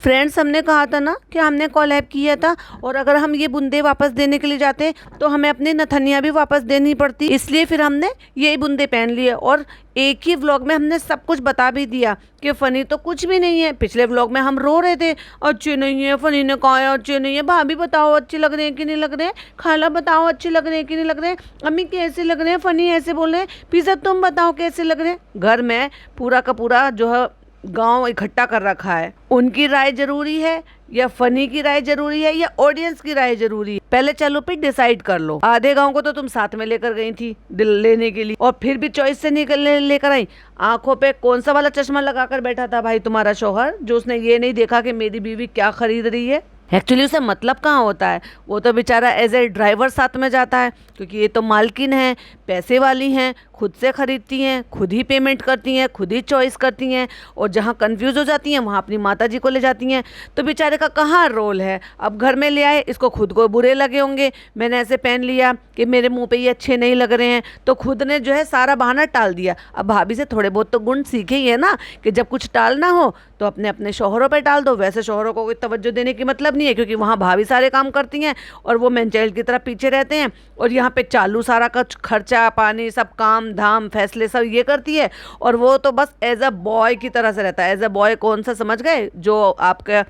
Friends, हमने कहा था ना कि हमने कोलैब किया था, और अगर हम ये बूंदे वापस देने के लिए जाते तो हमें अपनी नथनियाँ भी वापस देनी पड़ती, इसलिए फिर हमने यही बूंदे पहन लिए। और एक ही व्लॉग में हमने सब कुछ बता भी दिया कि फ़नी तो कुछ भी नहीं है। पिछले व्लॉग में हम रो रहे थे, अच्छे नहीं है, फ़नी ने कहा है अच्छे नहीं है, भाभी बताओ अच्छे लग रहे हैं कि नहीं लग रहे हैं, खाला बताओ अच्छे लग रहे हैं कि नहीं लग रहे हैं, अम्मी कैसे लग रहे हैं, फ़नी ऐसे बोल रहे हैं, पिज़्ज़ा तुम बताओ कैसे लग रहे हैं। घर में पूरा का पूरा जो है गांव इकट्ठा कर रखा है। उनकी राय जरूरी है या फ़नी की राय जरूरी है या ऑडियंस की राय जरूरी है? पहले चलो फिर डिसाइड कर लो। आधे गांव को तो तुम साथ में लेकर गई थी दिल लेने के लिए, और फिर भी चॉइस से निकल लेकर आई। आंखों पे कौन सा वाला चश्मा लगाकर बैठा था भाई तुम्हारा शौहर, जो उसने ये नहीं देखा कि मेरी बीवी क्या खरीद रही है? एक्चुअली उसे मतलब कहाँ होता है, वो तो बेचारा एज ए ड्राइवर साथ में जाता है, क्योंकि ये तो मालकिन है, पैसे वाली हैं, खुद से खरीदती हैं, खुद ही पेमेंट करती हैं, खुद ही चॉइस करती हैं, और जहाँ कंफ्यूज हो जाती हैं वहाँ अपनी माता जी को ले जाती हैं। तो बेचारे का कहाँ रोल है? अब घर में ले आए, इसको खुद को बुरे लगे होंगे, मैंने ऐसे पहन लिया कि मेरे मुंह पे ये अच्छे नहीं लग रहे हैं, तो खुद ने जो है सारा बहाना टाल दिया। अब भाभी से थोड़े बहुत तो गुण सीखे ही है ना, कि जब कुछ टालना हो तो अपने अपने शौहरों पर टाल दो। वैसे शौहरों को कोई तवज्जो देने की मतलब नहीं है, क्योंकि वहाँ भाभी सारे काम करती हैं और वो मैनचाइल्ड की तरह पीछे रहते हैं, और यहाँ पे चालू सारा कुछ खर्चा पानी सब काम धाम फैसले सब ये करती है, और वो तो बस एज अ बॉय की तरह से रहता है। एज अ बॉय कौन सा समझ गए? जो आपके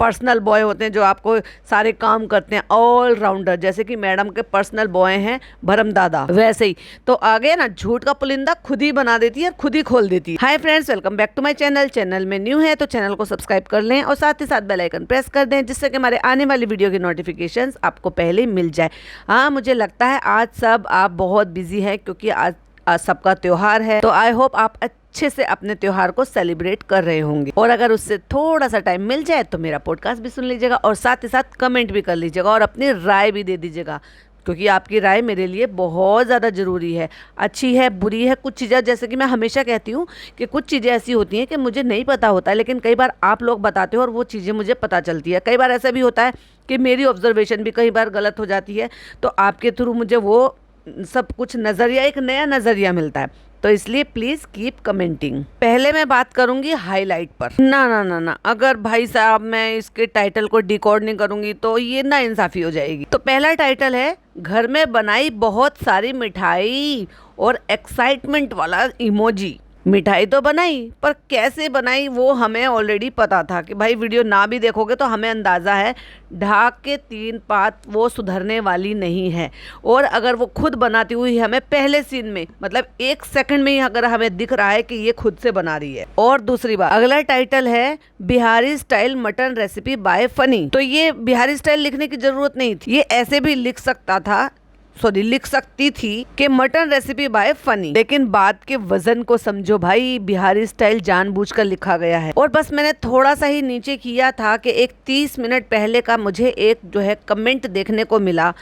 पर्सनल बॉय होते हैं, जो आपको सारे काम करते हैं, ऑल राउंडर, जैसे कि मैडम के पर्सनल बॉय हैं भरम दादा, वैसे ही। तो आगे ना झूठ का पुलिंदा खुद ही बना देती है और खुद ही खोल देती है। Hi friends, welcome back to my channel. Channel में न्यू है तो चैनल को सब्सक्राइब कर लें और साथ ही साथ बेल आइकन प्रेस कर दें, जिससे कि हमारे आने वाली वीडियो की नोटिफिकेशंस आपको पहले मिल जाए। हाँ, मुझे लगता है आज सब आप बहुत बिजी हैं, क्योंकि आज सबका त्योहार है, तो आई होप आप अच्छे से अपने त्योहार को सेलिब्रेट कर रहे होंगे। और अगर उससे थोड़ा सा टाइम मिल जाए तो मेरा पॉडकास्ट भी सुन लीजिएगा, और साथ ही साथ कमेंट भी कर लीजिएगा और अपनी राय भी दे दीजिएगा, क्योंकि आपकी राय मेरे लिए बहुत ज़्यादा ज़रूरी है। अच्छी है, बुरी है, कुछ चीज़ें, जैसे कि मैं हमेशा कहती हूँ कि कुछ चीज़ें ऐसी होती हैं कि मुझे नहीं पता होता है, लेकिन कई बार आप लोग बताते हो और वो चीज़ें मुझे पता चलती है। कई बार ऐसा भी होता है कि मेरी ऑब्जर्वेशन भी कई बार गलत हो जाती है, तो आपके थ्रू मुझे वो सब कुछ नज़रिया, एक नया नज़रिया मिलता है। तो इसलिए प्लीज़ कीप कमेंटिंग। पहले मैं बात करूंगी हाईलाइट पर। ना ना ना ना, अगर भाई साहब मैं इसके टाइटल को डिकोड नहीं करूंगी तो ये ना इंसाफी हो जाएगी। तो पहला टाइटल है, घर में बनाई बहुत सारी मिठाई, और एक्साइटमेंट वाला इमोजी। मिठाई तो बनाई, पर कैसे बनाई वो हमें ऑलरेडी पता था कि भाई वीडियो ना भी देखोगे तो हमें अंदाज़ा है, ढाक के 3 पात वो सुधरने वाली नहीं है। और अगर वो खुद बनाती हुई हमें पहले सीन में, मतलब 1 सेकंड में ही अगर हमें दिख रहा है कि ये खुद से बना रही है। और दूसरी बात, अगला टाइटल है Bihari style mutton recipe by funny. तो ये बिहारी स्टाइल लिखने की जरूरत नहीं थी, ये ऐसे भी लिख सकती थी कि मटन रेसिपी बाय फनी, लेकिन बात के वजन को समझो भाई, बिहारी स्टाइल जानबूझकर लिखा गया है। और बस मैंने थोड़ा सा ही नीचे किया था कि एक 30 मिनट पहले का मुझे एक जो है कमेंट देखने को मिला,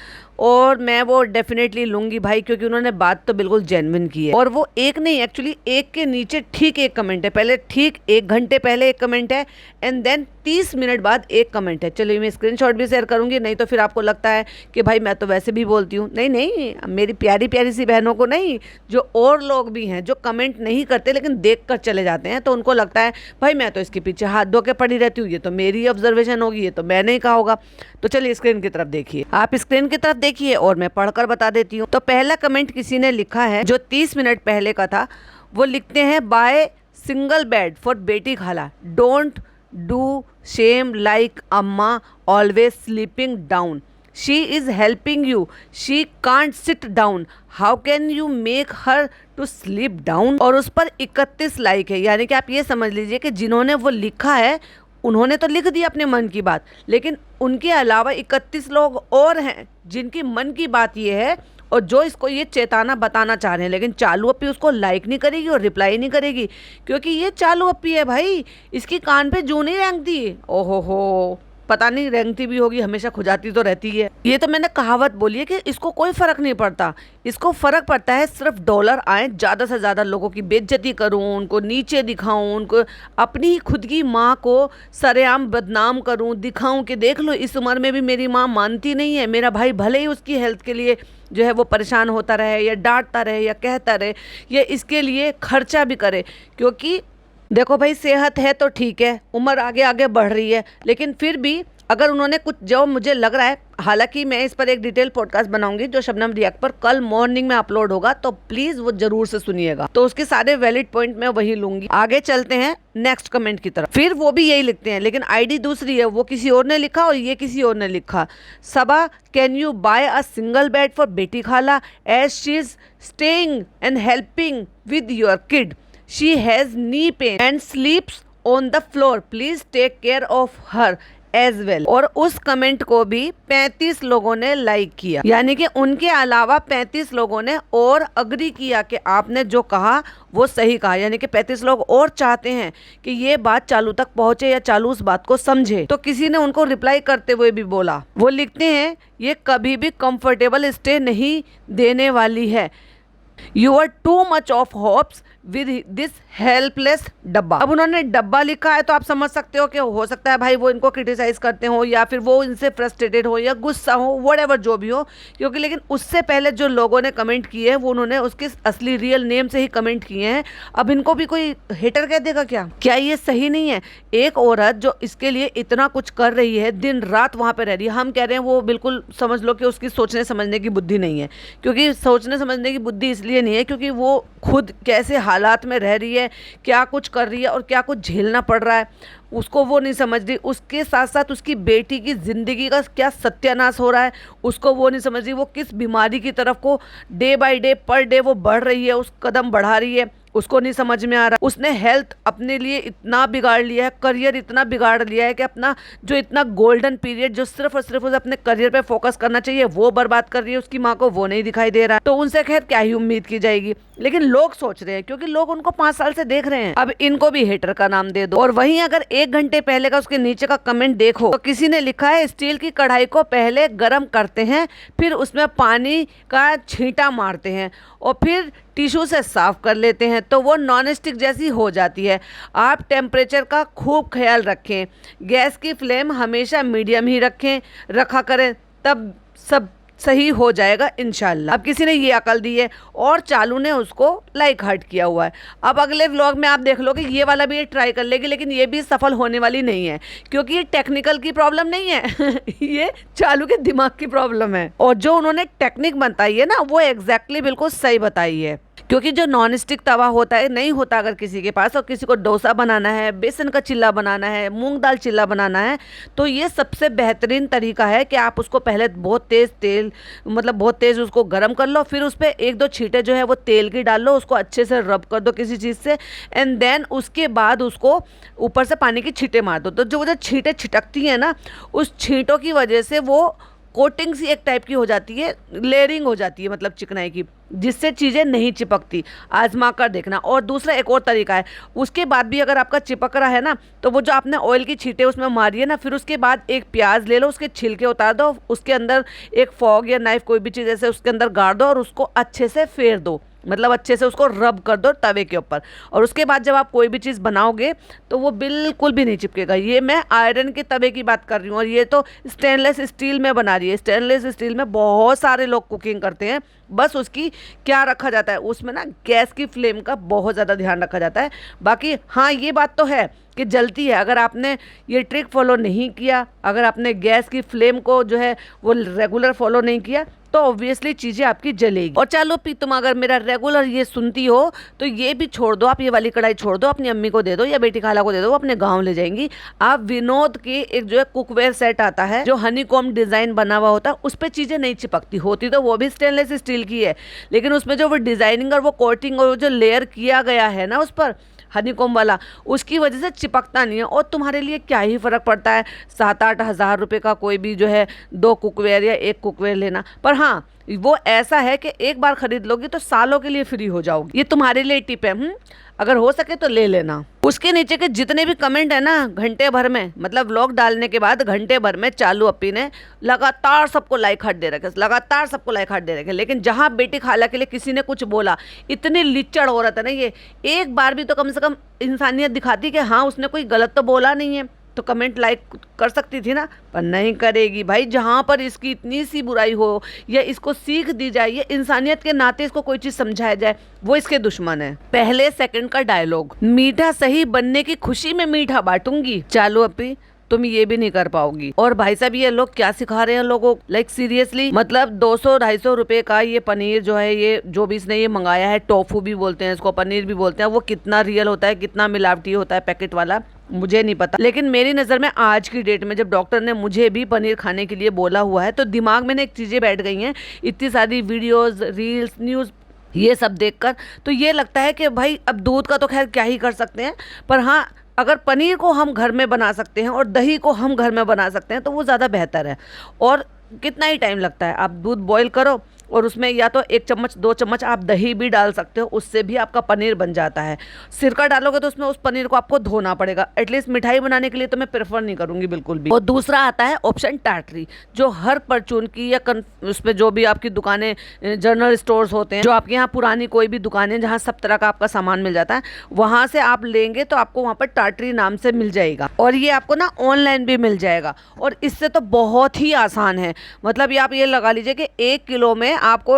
और मैं वो डेफिनेटली लूंगी भाई, क्योंकि उन्होंने बात तो बिल्कुल जेन्युइन की है। और वो एक नहीं, एक्चुअली एक के नीचे ठीक एक कमेंट है, पहले ठीक 1 घंटे पहले एक कमेंट है, एंड देन 30 मिनट बाद एक कमेंट है। चलिए मैं स्क्रीनशॉट भी शेयर करूंगी, नहीं तो फिर आपको लगता है कि भाई मैं तो वैसे भी बोलती हूँ। नहीं नहीं, मेरी प्यारी प्यारी सी बहनों को नहीं, जो और लोग भी हैं जो कमेंट नहीं करते लेकिन देख कर चले जाते हैं, तो उनको लगता है भाई मैं तो इसके पीछे हाथ धो के पड़ी रहती हूँ, ये तो मेरी ऑब्जर्वेशन होगी, ये तो मैंने ही कहा होगा। तो चलिए स्क्रीन की तरफ देखिए, आप स्क्रीन की तरफ देखिए और मैं पढ़कर बता देती हूँ। तो पहला कमेंट किसी ने लिखा है जो 30 मिनट पहले का था, वो लिखते हैं, बाय सिंगल बेड फॉर बेटी खाला, डोंट डू शेम लाइक अम्मा always sleeping down, she is helping you, she can't sit down, how can you make her to sleep down. और उस पर 31 लाइक है, यानी कि आप ये समझ लीजिए कि जिन्होंने वो लिखा है उन्होंने तो लिख दी अपने मन की बात, लेकिन उनके अलावा 31 लोग और हैं जिनकी मन की बात ये है, और जो इसको ये चेताना बताना चाह रहे हैं, लेकिन चालू अप्पी उसको लाइक नहीं करेगी और रिप्लाई नहीं करेगी, क्योंकि ये चालू अप्पी है भाई, इसकी कान पे जू नहीं रेंगती। ओहो हो, पता नहीं रेंगती भी होगी, हमेशा खुजाती तो रहती है। ये तो मैंने कहावत बोली है कि इसको कोई फर्क नहीं पड़ता, इसको फर्क पड़ता है सिर्फ डॉलर आए, ज़्यादा से ज़्यादा लोगों की बेइज्जती करूं, उनको नीचे दिखाऊं, उनको अपनी ही खुद की माँ को सरेआम बदनाम करूं, दिखाऊं कि देख लो इस उम्र में भी मेरी माँ मानती नहीं है, मेरा भाई भले ही उसकी हेल्थ के लिए जो है वो परेशान होता रहे या डांटता रहे या कहता रहे या इसके लिए खर्चा भी करे, क्योंकि देखो भाई, सेहत है तो ठीक है, उम्र आगे आगे बढ़ रही है, लेकिन फिर भी अगर उन्होंने कुछ, जो मुझे लग रहा है, हालांकि मैं इस पर एक डिटेल पॉडकास्ट बनाऊंगी जो शबनम रिएक्ट पर कल मॉर्निंग में अपलोड होगा, तो प्लीज वो जरूर से सुनिएगा, तो उसके सारे वैलिड पॉइंट मैं वही लूंगी। आगे चलते हैं नेक्स्ट कमेंट की तरफ। फिर वो भी यही लिखते हैं, लेकिन आईडी दूसरी है, वो किसी और ने लिखा और ये किसी और ने लिखा। Saba, can you buy a single bed for बेटी khala as she is staying and helping with your kid, she has knee pain and sleeps on the floor, please take care of her as well. और उस comment को भी 35 लोगों ने like किया, यानी कि उनके अलावा 35 लोगों ने और अग्री किया कि आपने जो कहा वो सही कहा, यानी कि 35 लोग और चाहते हैं कि ये बात चालू तक पहुंचे या चालू उस बात को समझे। तो किसी ने उनको रिप्लाई करते हुए भी बोला, वो लिखते हैं, ये कभी भी कंफर्टेबल स्टे नहीं देने वाली है, you are too much of hopes with this helpless डब्बा। अब उन्होंने डब्बा लिखा है, तो आप समझ सकते हो कि हो सकता है भाई वो इनको क्रिटिसाइज करते हो, या फिर वो इनसे फ्रस्ट्रेटेड हो, या गुस्सा हो, व्हाटएवर जो भी हो, क्योंकि लेकिन उससे पहले जो लोगों ने कमेंट किए हैं वो उन्होंने उसके असली रियल नेम से ही कमेंट किए हैं। अब इनको भी कोई हेटर कह देगा क्या ये सही नहीं है? एक औरत जो इसके लिए इतना कुछ कर रही है, दिन रात वहाँ पे रह रही है, हम कह रहे हैं वो बिल्कुल समझ लो कि उसकी सोचने समझने की बुद्धि नहीं है, क्योंकि सोचने समझने की बुद्धि इसलिए नहीं है क्योंकि वो खुद कैसे हालात में रह रही है, क्या कुछ कर रही है और क्या कुछ झेलना पड़ रहा है, उसको वो नहीं समझ रही। उसके साथ साथ उसकी बेटी की ज़िंदगी का क्या सत्यानाश हो रहा है, उसको वो नहीं समझ रही। वो किस बीमारी की तरफ को day by day, per day वो बढ़ रही है, उस कदम बढ़ा रही है, उसको नहीं समझ में आ रहा। उसने हेल्थ अपने लिए इतना बिगाड़ लिया है, करियर इतना बिगाड़ लिया है कि अपना जो इतना गोल्डन पीरियड जो सिर्फ और सिर्फ उसे अपने करियर पे फोकस करना चाहिए वो बर्बाद कर रही है। उसकी माँ को वो नहीं दिखाई दे रहा है, तो उनसे खैर क्या ही उम्मीद की जाएगी। लेकिन लोग सोच रहे हैं, क्योंकि लोग उनको 5 साल से देख रहे हैं, अब इनको भी हेटर का नाम दे दो। और वहीं अगर 1 घंटे पहले का उसके नीचे का कमेंट देखो, तो किसी ने लिखा है, स्टील की कढ़ाई को पहले गर्म करते हैं, फिर उसमें पानी का छींटा मारते हैं और फिर टिश्यू से साफ कर लेते हैं, तो वो नॉन स्टिक जैसी हो जाती है। आप टेम्परेचर का खूब ख्याल रखें, गैस की फ्लेम हमेशा मीडियम ही रखा करें, तब सब सही हो जाएगा इंशाल्लाह। अब किसी ने ये अकल दी है और चालू ने उसको लाइक हार्ट किया हुआ है। अब अगले व्लॉग में आप देख लो कि ये वाला भी ये ट्राई कर लेगी, लेकिन ये भी सफल होने वाली नहीं है, क्योंकि ये टेक्निकल की प्रॉब्लम नहीं है ये चालू के दिमाग की प्रॉब्लम है। और जो उन्होंने टेक्निक बताई है ना, वो एग्जैक्टली बिल्कुल सही बताई है, क्योंकि जो नॉन स्टिक तवा होता है, नहीं होता अगर किसी के पास, और किसी को डोसा बनाना है, बेसन का चिल्ला बनाना है, मूंग दाल चिल्ला बनाना है, तो ये सबसे बेहतरीन तरीका है कि आप उसको पहले बहुत तेज़ तेल, मतलब बहुत तेज़ उसको गर्म कर लो, फिर उस पर 1-2 छींटे जो है वो तेल की डाल लो, उसको अच्छे से रब कर दो किसी चीज़ से, एंड देन उसके बाद उसको ऊपर से पानी की छींटे मार दो। तो जो छींटे छिटकती हैं ना, उस छींटों की वजह से वो कोटिंग सी एक टाइप की हो जाती है, लेयरिंग हो जाती है, मतलब चिकनाई की, जिससे चीज़ें नहीं चिपकती। आजमा कर देखना। और दूसरा एक और तरीका है, उसके बाद भी अगर आपका चिपक रहा है ना, तो वो जो आपने ऑयल की छींटे उसमें मारी है ना, फिर उसके बाद एक प्याज ले लो, उसके छिलके उतार दो, उसके अंदर एक फॉग या नाइफ कोई भी चीज़ ऐसे उसके अंदर गाड़ दो और उसको अच्छे से फेर दो, मतलब अच्छे से उसको रब कर दो तवे के ऊपर। और उसके बाद जब आप कोई भी चीज़ बनाओगे तो वो बिल्कुल भी नहीं चिपकेगा। ये मैं आयरन के तवे की बात कर रही हूँ, और ये तो स्टेनलेस स्टील में बना रही है। स्टेनलेस स्टील में बहुत सारे लोग कुकिंग करते हैं, बस उसकी क्या रखा जाता है, उसमें ना गैस की फ्लेम का बहुत ज़्यादा ध्यान रखा जाता है। बाकी हाँ, ये बात तो है कि जलती है। अगर आपने ये ट्रिक फॉलो नहीं किया, अगर आपने गैस की फ्लेम को जो है वो रेगुलर फॉलो नहीं किया, तो ऑब्वियसली चीज़ें आपकी जलेगी। और चलो तुम अगर मेरा रेगुलर ये सुनती हो तो ये भी छोड़ दो, आप ये वाली कढ़ाई छोड़ दो, अपनी अम्मी को दे दो या बेटी खाला को दे दो, वो अपने गांव ले जाएंगी। आप विनोद के एक जो है कुकवेयर सेट आता है जो हनीकॉम डिज़ाइन बना हुआ होता है, उस पर चीज़ें नहीं चिपकती, होती तो वो भी स्टेनलेस स्टील की है, लेकिन उसमें जो वो डिज़ाइनिंग और वो कोटिंग और जो लेयर किया गया है ना उस पर हनीकॉम वाला, उसकी वजह से चिपकता नहीं है। और तुम्हारे लिए क्या ही फ़र्क पड़ता है 7-8 हज़ार रुपये का कोई भी जो है 2 कुकवेयर या 1 कुकवेयर लेना। पर हाँ, वो ऐसा है कि एक बार खरीद लोगी तो सालों के लिए फ्री हो जाओगी। ये तुम्हारे लिए टिप है, अगर हो सके तो ले लेना। उसके नीचे के जितने भी कमेंट है ना, घंटे भर में, मतलब व्लॉग डालने के बाद घंटे भर में चालू अपी ने लगातार सबको लाइक हार्ट दे रखे, लगातार सबको लाइक हार्ट दे रखे। लेकिन जहाँ बेटी खाला के लिए किसी ने कुछ बोला, इतनी लिच्चड़ हो रहा था ना, ये एक बार भी तो कम से कम इंसानियत दिखाती कि हाँ उसने कोई गलत तो बोला नहीं है, तो कमेंट लाइक कर सकती थी ना, पर नहीं करेगी भाई। जहाँ पर इसकी इतनी सी बुराई हो या इसको सीख दी जाए या इंसानियत के नाते इसको कोई चीज़ समझाया जाए, वो इसके दुश्मन है। पहले सेकंड का डायलॉग, मीठा सही बनने की खुशी में मीठा बांटूंगी। चालू अपी तुम ये भी नहीं कर पाओगी। और भाई साहब ये लोग क्या सिखा रहे हैं लोगों को, लाइक सीरियसली, मतलब 200-250 रुपए का ये पनीर जो है, ये जो भी इसने ये मंगाया है, टोफू भी बोलते हैं इसको, पनीर भी बोलते हैं, वो कितना रियल होता है, कितना मिलावटी होता है पैकेट वाला, मुझे नहीं पता। लेकिन मेरी नज़र में आज की डेट में जब डॉक्टर ने मुझे भी पनीर खाने के लिए बोला हुआ है, तो दिमाग में एक चीज़ें बैठ गई हैं, इतनी सारी वीडियोज़, रील्स, न्यूज़, ये सब देखकर तो ये लगता है कि भाई अब दूध का तो खैर क्या ही कर सकते हैं, पर हाँ अगर पनीर को हम घर में बना सकते हैं और दही को हम घर में बना सकते हैं तो वो ज़्यादा बेहतर है। और कितना ही टाइम लगता है, आप दूध बॉईल करो और उसमें या तो 1 चम्मच 2 चम्मच आप दही भी डाल सकते हो, उससे भी आपका पनीर बन जाता है। सिरका डालोगे तो उसमें उस पनीर को आपको धोना पड़ेगा। एटलीस्ट मिठाई बनाने के लिए तो मैं प्रेफर नहीं करूँगी बिल्कुल भी। और दूसरा आता है ऑप्शन टाटरी, जो हर परचून की या उसमें जो भी आपकी दुकानें, जनरल स्टोर्स होते हैं, जो आपके यहाँ पुरानी कोई भी दुकानें जहाँ सब तरह का आपका सामान मिल जाता है, वहाँ से आप लेंगे तो आपको वहाँ पर टाटरी नाम से मिल जाएगा। और ये आपको ना ऑनलाइन भी मिल जाएगा, और इससे तो बहुत ही आसान है। मतलब ये आप ये लगा लीजिए कि 1 किलो में आपको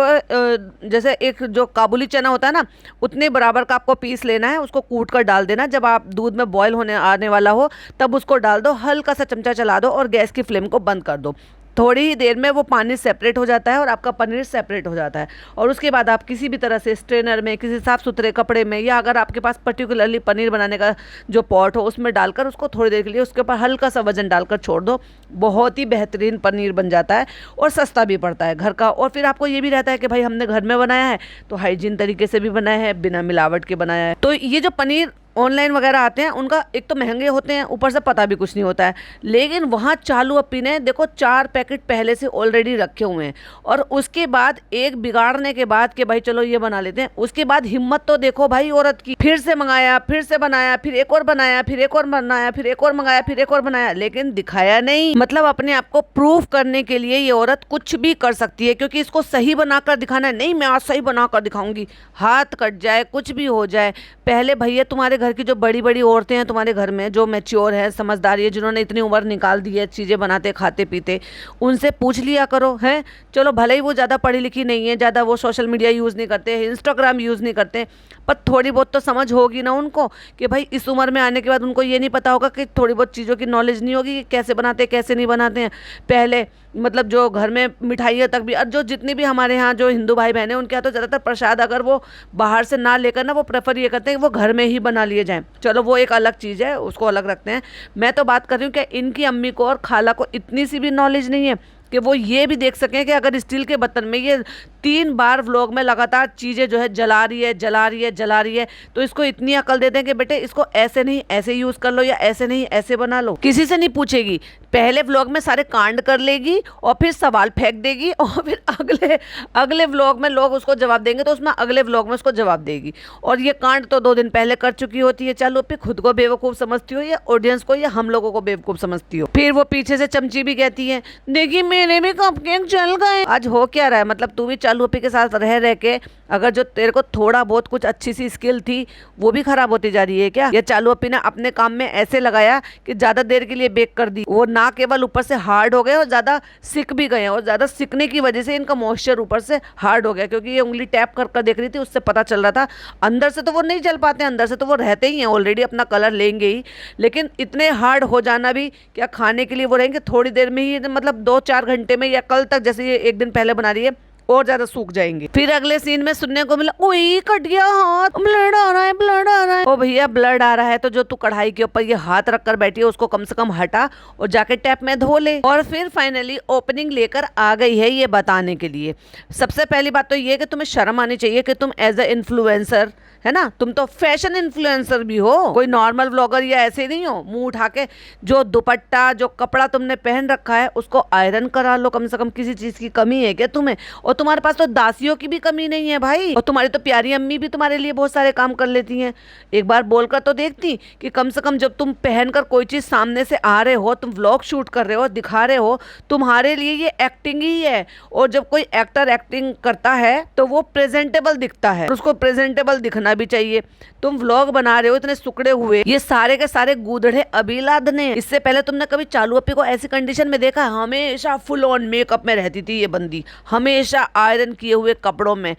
जैसे एक जो काबुली चना होता है ना, उतने बराबर का आपको पीस लेना है, उसको कूट कर डाल देना। जब आप दूध में बॉयल होने आने वाला हो तब उसको डाल दो, हल्का सा चमचा चला दो और गैस की फ्लेम को बंद कर दो। थोड़ी ही देर में वो पानी सेपरेट हो जाता है और आपका पनीर सेपरेट हो जाता है। और उसके बाद आप किसी भी तरह से स्ट्रेनर में, किसी साफ़ सुथरे कपड़े में, या अगर आपके पास पर्टिकुलरली पनीर बनाने का जो पॉट हो उसमें डालकर उसको थोड़ी देर के लिए उसके ऊपर हल्का सा वजन डालकर छोड़ दो, बहुत ही बेहतरीन पनीर बन जाता है और सस्ता भी पड़ता है घर का। और फिर आपको ये भी रहता है कि भाई हमने घर में बनाया है तो हाइजीन तरीके से भी बनाया है, बिना मिलावट के बनाया है। तो ये जो पनीर ऑनलाइन वगैरह आते हैं उनका एक तो महंगे होते हैं, ऊपर से पता भी कुछ नहीं होता है। लेकिन वहाँ चालू अपी ने देखो 4 पैकेट पहले से ऑलरेडी रखे हुए हैं, और उसके बाद एक बिगाड़ने के बाद कि भाई चलो ये बना लेते हैं, उसके बाद हिम्मत तो देखो भाई औरत की, फिर से मंगाया, फिर से बनाया, फिर एक और बनाया, फिर एक और बनाया, फिर एक और मंगाया, फिर एक और बनाया, लेकिन दिखाया नहीं। मतलब अपने आप को प्रूफ करने के लिए ये औरत कुछ भी कर सकती है, क्योंकि इसको सही बनाकर दिखाना है। नहीं मैं आज सही बनाकर दिखाऊंगी, हाथ कट जाए, कुछ भी हो जाए। पहले भैया तुम्हारे घर की जो बड़ी बड़ी औरतें हैं तुम्हारे घर में, जो मैच्योर है, समझदारी है, जिन्होंने इतनी उम्र निकाल दी है चीज़ें बनाते खाते पीते, उनसे पूछ लिया करो है। चलो भले ही वो ज़्यादा पढ़ी लिखी नहीं है, ज़्यादा वो सोशल मीडिया यूज़ नहीं करते, इंस्टाग्राम यूज़ नहीं करते, पर थोड़ी बहुत तो समझ होगी ना उनको कि भाई इस उम्र में आने के बाद उनको ये नहीं पता होगा कि थोड़ी बहुत चीज़ों की नॉलेज नहीं होगी कि कैसे बनाते कैसे नहीं बनाते हैं। पहले मतलब जो घर में मिठाइयाँ तक भी, और जो जितनी भी हमारे यहाँ जो हिंदू भाई बहन हैं उनके यहाँ तो ज़्यादातर प्रसाद अगर वो बाहर से ना लेकर ना, वो प्रेफर ये करते हैं कि वो घर में ही बना लिए जाएं। चलो वो एक अलग चीज़ है, उसको अलग रखते हैं। मैं तो बात कर रही हूँ कि इनकी अम्मी को और खाला को इतनी सी भी नॉलेज नहीं है कि वो ये भी देख सकें कि अगर स्टील के बर्तन में ये 3 बार व्लॉग में लगातार चीज़ें जो है जला रही है, जला रही है, जला रही है, तो इसको इतनी अकल दे दें कि बेटे इसको ऐसे नहीं ऐसे यूज़ कर लो, या ऐसे नहीं ऐसे बना लो। किसी से नहीं पूछेगी, पहले व्लॉग में सारे कांड कर लेगी और फिर सवाल फेंक देगी, और फिर अगले व्लॉग में लोग उसको जवाब देंगे तो उसमें अगले व्लॉग में उसको जवाब देगी। और ये कांड तो 2 दिन पहले कर चुकी होती है। चलो फिर खुद को बेवकूफ़ समझती हो या ऑडियंस को या हम लोगों को बेवकूफ़ समझती हो। फिर वो पीछे से चमची भी कहती है, देखिए मेरे भी कपकेक जल गए। आज हो क्या रहा है, मतलब तू भी चालू अपी के साथ रह के अगर जो तेरे को थोड़ा बहुत कुछ अच्छी सी स्किल थी वो भी खराब होती जा रही है क्या? ये चालू अपी ने अपने काम में ऐसे लगाया कि ज़्यादा देर के लिए बेक कर दी, वो ना केवल ऊपर से हार्ड हो गए और ज़्यादा सिक भी गए, और ज़्यादा सिकने की वजह से इनका मॉइस्चर ऊपर से हार्ड हो गया, क्योंकि ये उंगली टैप कर देख रही थी, उससे पता चल रहा था। अंदर से तो वो नहीं जल पाते, अंदर से तो वो रहते ही हैं, ऑलरेडी अपना कलर लेंगे ही, लेकिन इतने हार्ड हो जाना भी क्या खाने के लिए वो रहेंगे थोड़ी देर में ही, मतलब 2-4 घंटे में, या कल तक जैसे ये 1 दिन पहले बना रही है और ज्यादा सूख जाएंगे। फिर अगले सीन में सुनने को मिला, ओए कट गया हाथ, ब्लड आ रहा है, ब्लड आ रहा है। ओ भैया ब्लड आ रहा है तो जो तू कढ़ाई के ऊपर ये हाथ रख कर बैठी है उसको कम से कम हटा और जाके टैप में धो ले। और फिर फाइनली ओपनिंग लेकर आ गई है ये बताने के लिए। सबसे पहली बात तो ये कि तुम्हें शर्म आनी चाहिए कि तुम एज ए इन्फ्लुएंसर है ना, तुम तो फैशन इन्फ्लुएंसर भी हो, कोई नॉर्मल व्लॉगर या ऐसे नहीं हो। मुंह उठा के जो दुपट्टा जो कपड़ा तुमने पहन रखा है उसको आयरन करा लो, कम से कम किसी चीज़ की कमी है क्या तुम्हें? और तुम्हारे पास तो दासियों की भी कमी नहीं है भाई, और तुम्हारी तो प्यारी अम्मी भी तुम्हारे लिए बहुत सारे काम कर लेती हैं। एक बार बोलकर तो देखती कि कम से कम जब तुम पहनकर कोई चीज सामने से आ रहे हो, तुम व्लॉग शूट कर रहे हो, दिखा रहे हो, तुम्हारे लिए ये एक्टिंग ही है। और जब कोई एक्टर एक्टिंग करता है तो वो प्रेजेंटेबल दिखता है, उसको प्रेजेंटेबल दिखना भी चाहिए। तुम व्लॉग बना रहे हो इतने सुकड़े हुए, ये सारे के सारे गूदड़े अभी लादने। इससे पहले तुमने कभी चालू अपी को ऐसी कंडीशन में देखा? हमेशा फुल ऑन मेकअप में रहती थी ये बंदी, हमेशा आयरन किए हुए कपड़ों में,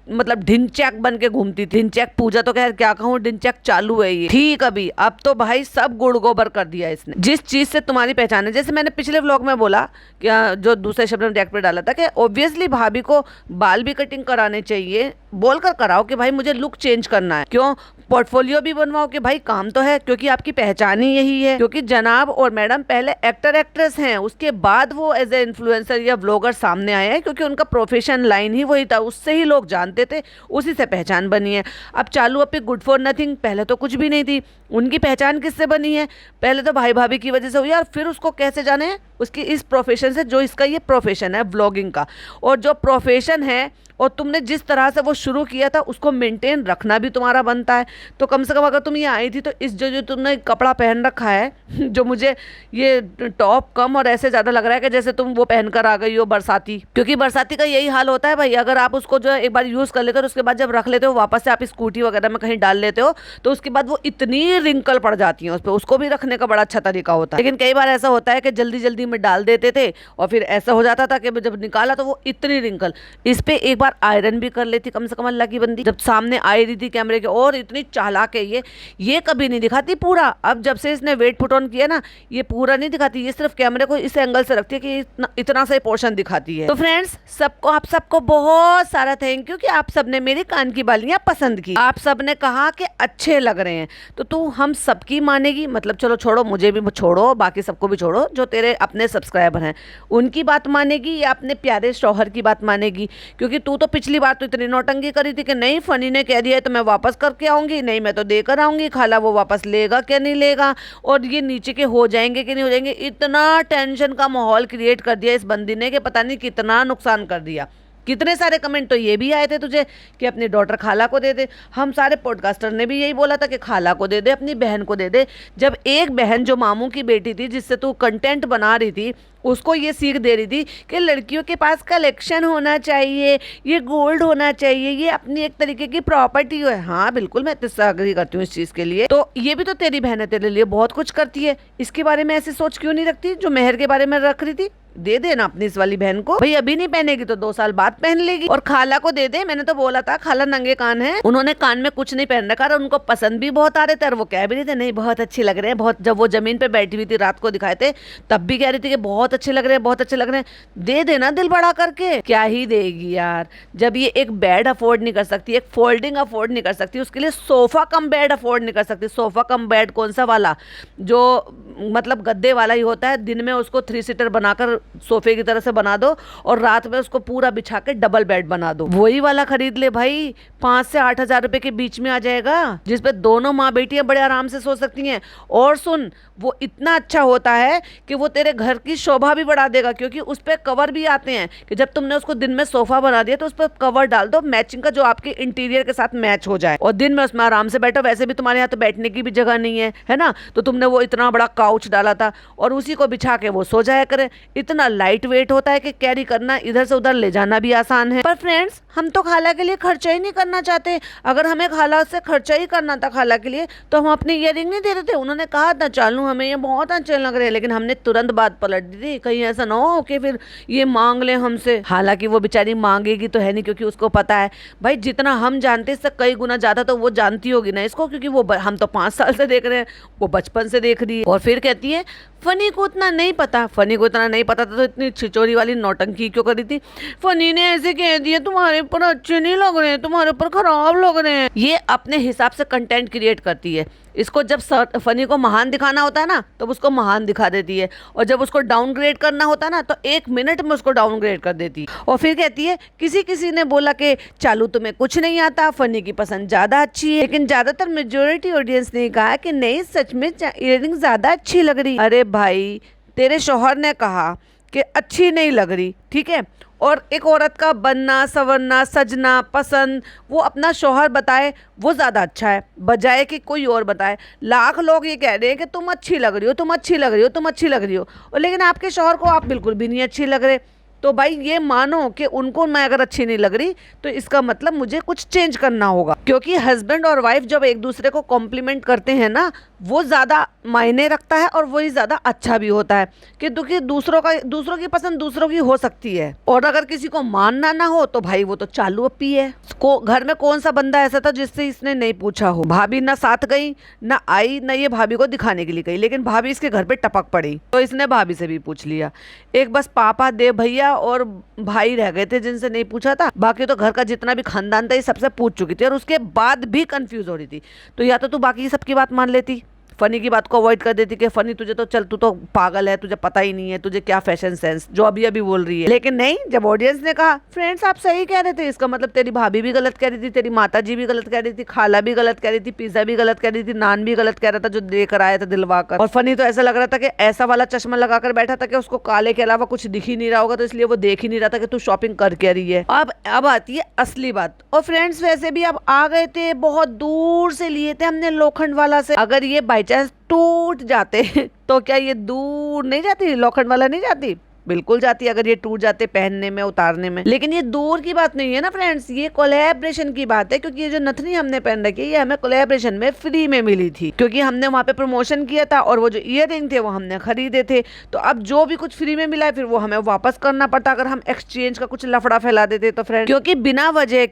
मतलब ढिंचैक बन के घूमती थी। ढिंचैक पूजा तो खैर क्या कहूँ, ढिंचैक चालू है ये ठीक। अभी अब तो भाई सब गुड़ गोबर कर दिया इसने। जिस चीज से तुम्हारी पहचान है, जैसे मैंने पिछले व्लॉग में बोला क्या, जो दूसरे शब्द में रिएक्ट पे डाला था कि ऑब्वियसली भाभी को बाल भी कटिंग कराने चाहिए, बोलकर कराओ कि भाई मुझे लुक चेंज करना है। क्यों? पोर्टफोलियो भी बनवाओ कि भाई काम तो है, क्योंकि आपकी पहचान ही यही है। क्योंकि जनाब और मैडम पहले एक्टर एक्ट्रेस हैं, उसके बाद वो एज ए इन्फ्लुएंसर या व्लॉगर सामने आए हैं, क्योंकि उनका प्रोफेशन लाइन ही वही था, उससे ही लोग जानते थे, उसी से पहचान बनी है। अब चालू अपी गुड फॉर नथिंग पहले तो कुछ भी नहीं थी, उनकी पहचान किससे बनी है? पहले तो भाई भाभी की वजह से हुई, और फिर उसको कैसे जाने? उसकी इस प्रोफेशन से, जो इसका ये प्रोफेशन है व्लॉगिंग का, और जो प्रोफेशन है और तुमने जिस तरह से वो शुरू किया था उसको मेंटेन रखना भी तुम्हारा बनता है। तो कम से कम अगर तुम ये आई थी तो इस जो तुमने कपड़ा पहन रखा है, जो मुझे ये टॉप कम और ऐसे ज़्यादा लग रहा है कि जैसे तुम वो पहन कर आ गई हो बरसाती, क्योंकि बरसाती का यही हाल होता है भाई। अगर आप उसको जो है एक बार यूज़ कर लेते हो, उसके बाद जब रख लेते हो वापस से आप स्कूटी वगैरह में कहीं डाल लेते हो, तो उसके बाद वो इतनी रिंकल पड़ जाती है उस पर, उसको भी रखने का बड़ा अच्छा तरीका होता है। लेकिन कई बार ऐसा होता है कि जल्दी जल्दी में डाल देते थे और फिर ऐसा हो जाता था कि जब निकाला तो वो इतनी रिंकल। इस पे एक बार आयरन भी कर लेती कम से कम अल्लाह की बंदी, जब सामने आई रही थी कैमरे के। और इतनी चालाक है ये कभी नहीं दिखाती पूरा। अब जब से इसने वेट पुट ऑन किया ना, ये पूरा नहीं दिखाती, ये सिर्फ कैमरे को इस एंगल से रखती है कि इतना सा पोर्शन दिखाती है। तो फ्रेंड्स सबको, आप सबको बहुत सारा थैंक यू कि आप सबने मेरी कान की बालियां पसंद की, आप सबने कहा कि अच्छे लग रहे हैं। तो तू हम सबकी मानेगी, मतलब चलो छोड़ो, मुझे भी छोड़ो, बाकी सबको भी छोड़ो, जो तेरे अपने सब्सक्राइबर हैं उनकी बात मानेगी या अपने प्यारे शौहर की बात मानेगी? क्योंकि तू तो पिछली बार तो इतनी नौटंकी करी थी कि नहीं फनी ने कह दिया है तो मैं वापस करके आऊंगी, नहीं मैं तो देकर आऊंगी, खाला वो वापस लेगा क्या नहीं लेगा, और ये नीचे के हो जाएंगे कि नहीं हो जाएंगे। इतना टेंशन का माहौल क्रिएट कर दिया इस बंदी ने कि पता नहीं कितना नुकसान कर दिया। कितने सारे कमेंट तो ये भी आए थे तुझे कि अपनी डॉटर खाला को दे दे। हम सारे पॉडकास्टर ने भी यही बोला था कि खाला को दे दे, अपनी बहन को दे दे। जब एक बहन जो मामू की बेटी थी, जिससे तू कंटेंट बना रही थी, उसको ये सीख दे रही थी कि लड़कियों के पास कलेक्शन होना चाहिए, ये गोल्ड होना चाहिए, ये अपनी एक तरीके की प्रॉपर्टी है। हाँ बिल्कुल, मैं तुझसे अग्री करती हूँ इस चीज़ के लिए। तो ये भी तो तेरी बहन है, तेरे लिए बहुत कुछ करती है, इसके बारे में ऐसी सोच क्यों नहीं रखती जो मेहर के बारे में रख रही थी? दे देना अपनी इस वाली बहन को, भाई अभी नहीं पहनेगी तो 2 साल बाद पहन लेगी। और खाला को दे दे, मैंने तो बोला था खाला नंगे कान है, उन्होंने कान में कुछ नहीं पहन रखा, उनको पसंद भी बहुत आ रहे थे और वो कह भी रहे थे नहीं बहुत अच्छे लग रहे हैं बहुत। जब वो जमीन पे बैठी हुई थी रात को दिखाए थे तब भी कह रही थी कि बहुत अच्छे लग रहे हैं, बहुत अच्छे लग रहे हैं। दे देना दिल बड़ा करके। क्या ही देगी यार, जब ये एक बेड अफोर्ड नहीं कर सकती, एक फोल्डिंग अफोर्ड नहीं कर सकती, उसके लिए सोफा कम बेड अफोर्ड नहीं कर सकती। सोफा कम बेड कौन सा वाला, जो मतलब गद्दे वाला ही होता है, दिन में उसको 3 सीटर बनाकर सोफे की तरह से बना दो और रात में उसको पूरा बिछा के डबल बेड बना दो, वही वाला खरीद ले भाई। 5 से 8 हजार रुपए के बीच में आ जाएगा, जिसपे दोनों माँ बेटियां बड़े आराम से सो सकती हैं। और सुन, वो इतना अच्छा होता है कि वो तेरे घर की शोभा भी बढ़ा देगा, क्योंकि उस पर कवर भी आते हैं कि जब तुमने उसको दिन में सोफा बना दिया तो उस पर कवर डाल दो मैचिंग का, जो आपके इंटीरियर के साथ मैच हो जाए, और दिन में उसमें आराम से बैठो। वैसे भी तुम्हारे यहाँ तो बैठने की भी जगह नहीं है ना, तो तुमने वो इतना बड़ा काउच डाला था और उसी को बिछा के वो सो जाया करे। इतना लाइट वेट होता है कि कैरी करना, इधर से उधर ले जाना भी आसान है। पर फ्रेंड्स, हम तो खाला के लिए खर्चा ही नहीं करना चाहते। अगर हमें खाला से खर्चा ही करना था खाला के लिए तो हम अपनी ईयरिंग नहीं दे रहे थे। उन्होंने कहा था चालू हमें ये बहुत अच्छे लग रहे हैं, लेकिन हमने तुरंत बात पलट दी थी, कहीं ऐसा ना हो कि फिर ये मांग ले हमसे। हालांकि वो बेचारी मांगेगी तो है नहीं, क्योंकि उसको पता है भाई जितना हम जानते इससे कई गुना ज्यादा तो वो जानती होगी ना इसको, क्योंकि वो हम तो 5 साल से देख रहे हैं, वो बचपन से देख रही है। और फिर कहती है फनी को उतना नहीं पता। फनी को इतना नहीं पता था तो इतनी छिचोरी वाली नौटंकी क्यों करी थी? फनी ने ऐसे कह दिया तुम्हारे ऊपर अच्छे नहीं लग रहे हैं, तुम्हारे ऊपर खराब लग रहे हैं। ये अपने हिसाब से कंटेंट क्रिएट करती है। इसको जब फनी को महान दिखाना होता है ना तो उसको महान दिखा देती है, और जब उसको डाउनग्रेड करना होता है ना तो 1 मिनट में उसको डाउनग्रेड कर देती है। और फिर कहती है किसी ने बोला कि चालू तुम्हें कुछ नहीं आता, फनी की पसंद ज्यादा अच्छी है। लेकिन ज्यादातर मेजोरिटी ऑडियंस ने कहा कि नहीं सच में ईयरिंग ज्यादा अच्छी लग रही। अरे भाई, तेरे शौहर ने कहा कि अच्छी नहीं लग रही, ठीक है। और एक औरत का बनना, संवरना, सजना, पसंद वो अपना शौहर बताए वो ज़्यादा अच्छा है, बजाय कि कोई और बताए। लाख लोग ये कह रहे हैं कि तुम अच्छी लग रही हो, तुम अच्छी लग रही हो, तुम अच्छी लग रही हो, और लेकिन आपके शौहर को आप बिल्कुल भी नहीं अच्छी लग रहे। तो भाई ये मानो कि उनको मैं अगर अच्छी नहीं लग रही तो इसका मतलब मुझे कुछ चेंज करना होगा, क्योंकि हस्बैंड और वाइफ जब एक दूसरे को कॉम्प्लीमेंट करते हैं ना, वो ज़्यादा मायने रखता है और वही ज़्यादा अच्छा भी होता है। कि दूसरों की पसंद दूसरों की हो सकती है, और अगर किसी को मानना ना हो तो भाई वो तो चालू अपी है। घर में कौन सा बंदा ऐसा था जिससे इसने नहीं पूछा हो। भाभी ना साथ गई ना आई, ना ये भाभी को दिखाने के लिए गई, लेकिन भाभी इसके घर पे टपक पड़ी तो इसने भाभी से भी पूछ लिया। एक बस पापा, देव भैया और भाई रह गए थे जिनसे नहीं पूछा था, बाकी तो घर का जितना भी खानदान था ये सबसे पूछ चुकी थी, और उसके बाद भी कंफ्यूज हो रही थी। तो या तो तू बाकी सबकी बात मान लेती, फनी की बात को अवॉइड कर देती कि फनी तुझे तो चल, तू तो पागल है, तुझे पता ही नहीं है, तुझे क्या फैशन सेंस, जो अभी अभी बोल रही है। लेकिन नहीं, जब ऑडियंस ने कहा फ्रेंड्स आप सही कह रहे थे, इसका मतलब तेरी भाभी भी गलत कह रही थी, तेरी माता जी भी गलत कह रही थी, खाला भी गलत कह रही थी, पिज्जा भी गलत कह रही थी, नान भी गलत कह रहा था जो देकर आया था दिलवा कर, और फनी तो ऐसा लग रहा था कि ऐसा वाला चश्मा लगाकर बैठा था कि उसको काले के अलावा कुछ दिख ही नहीं रहा होगा, तो इसलिए वो देख ही नहीं रहा था कि तू शॉपिंग कर क्या रही है। अब आती है असली बात। और फ्रेंड्स वैसे भी अब आ गए थे, बहुत दूर से लिए थे हमने लोखंड वाला से। अगर ये बाई चांस टूट जाते तो क्या ये दूर नहीं जाती, लोखंड वाला नहीं जाती? बिल्कुल जाती है, अगर ये टूट जाते पहनने में, उतारने में। लेकिन ये दूर की बात नहीं है ना फ्रेंड्स, ये कोलैबोरेशन की बात है, क्योंकि ये जो नथनी हमने पहन रखी है ये हमें कोलैबोरेशन में फ्री में मिली थी, क्योंकि हमने वहाँ पे प्रमोशन किया था और वो जो ईयररिंग थे वो हमने खरीदे थे। तो अब जो भी कुछ फ्री में मिला है फिर वो हमें वापस करना पड़ता अगर हम एक्सचेंज का कुछ लफड़ा फैला देते तो फ्रेंड, क्योंकि बिना वजह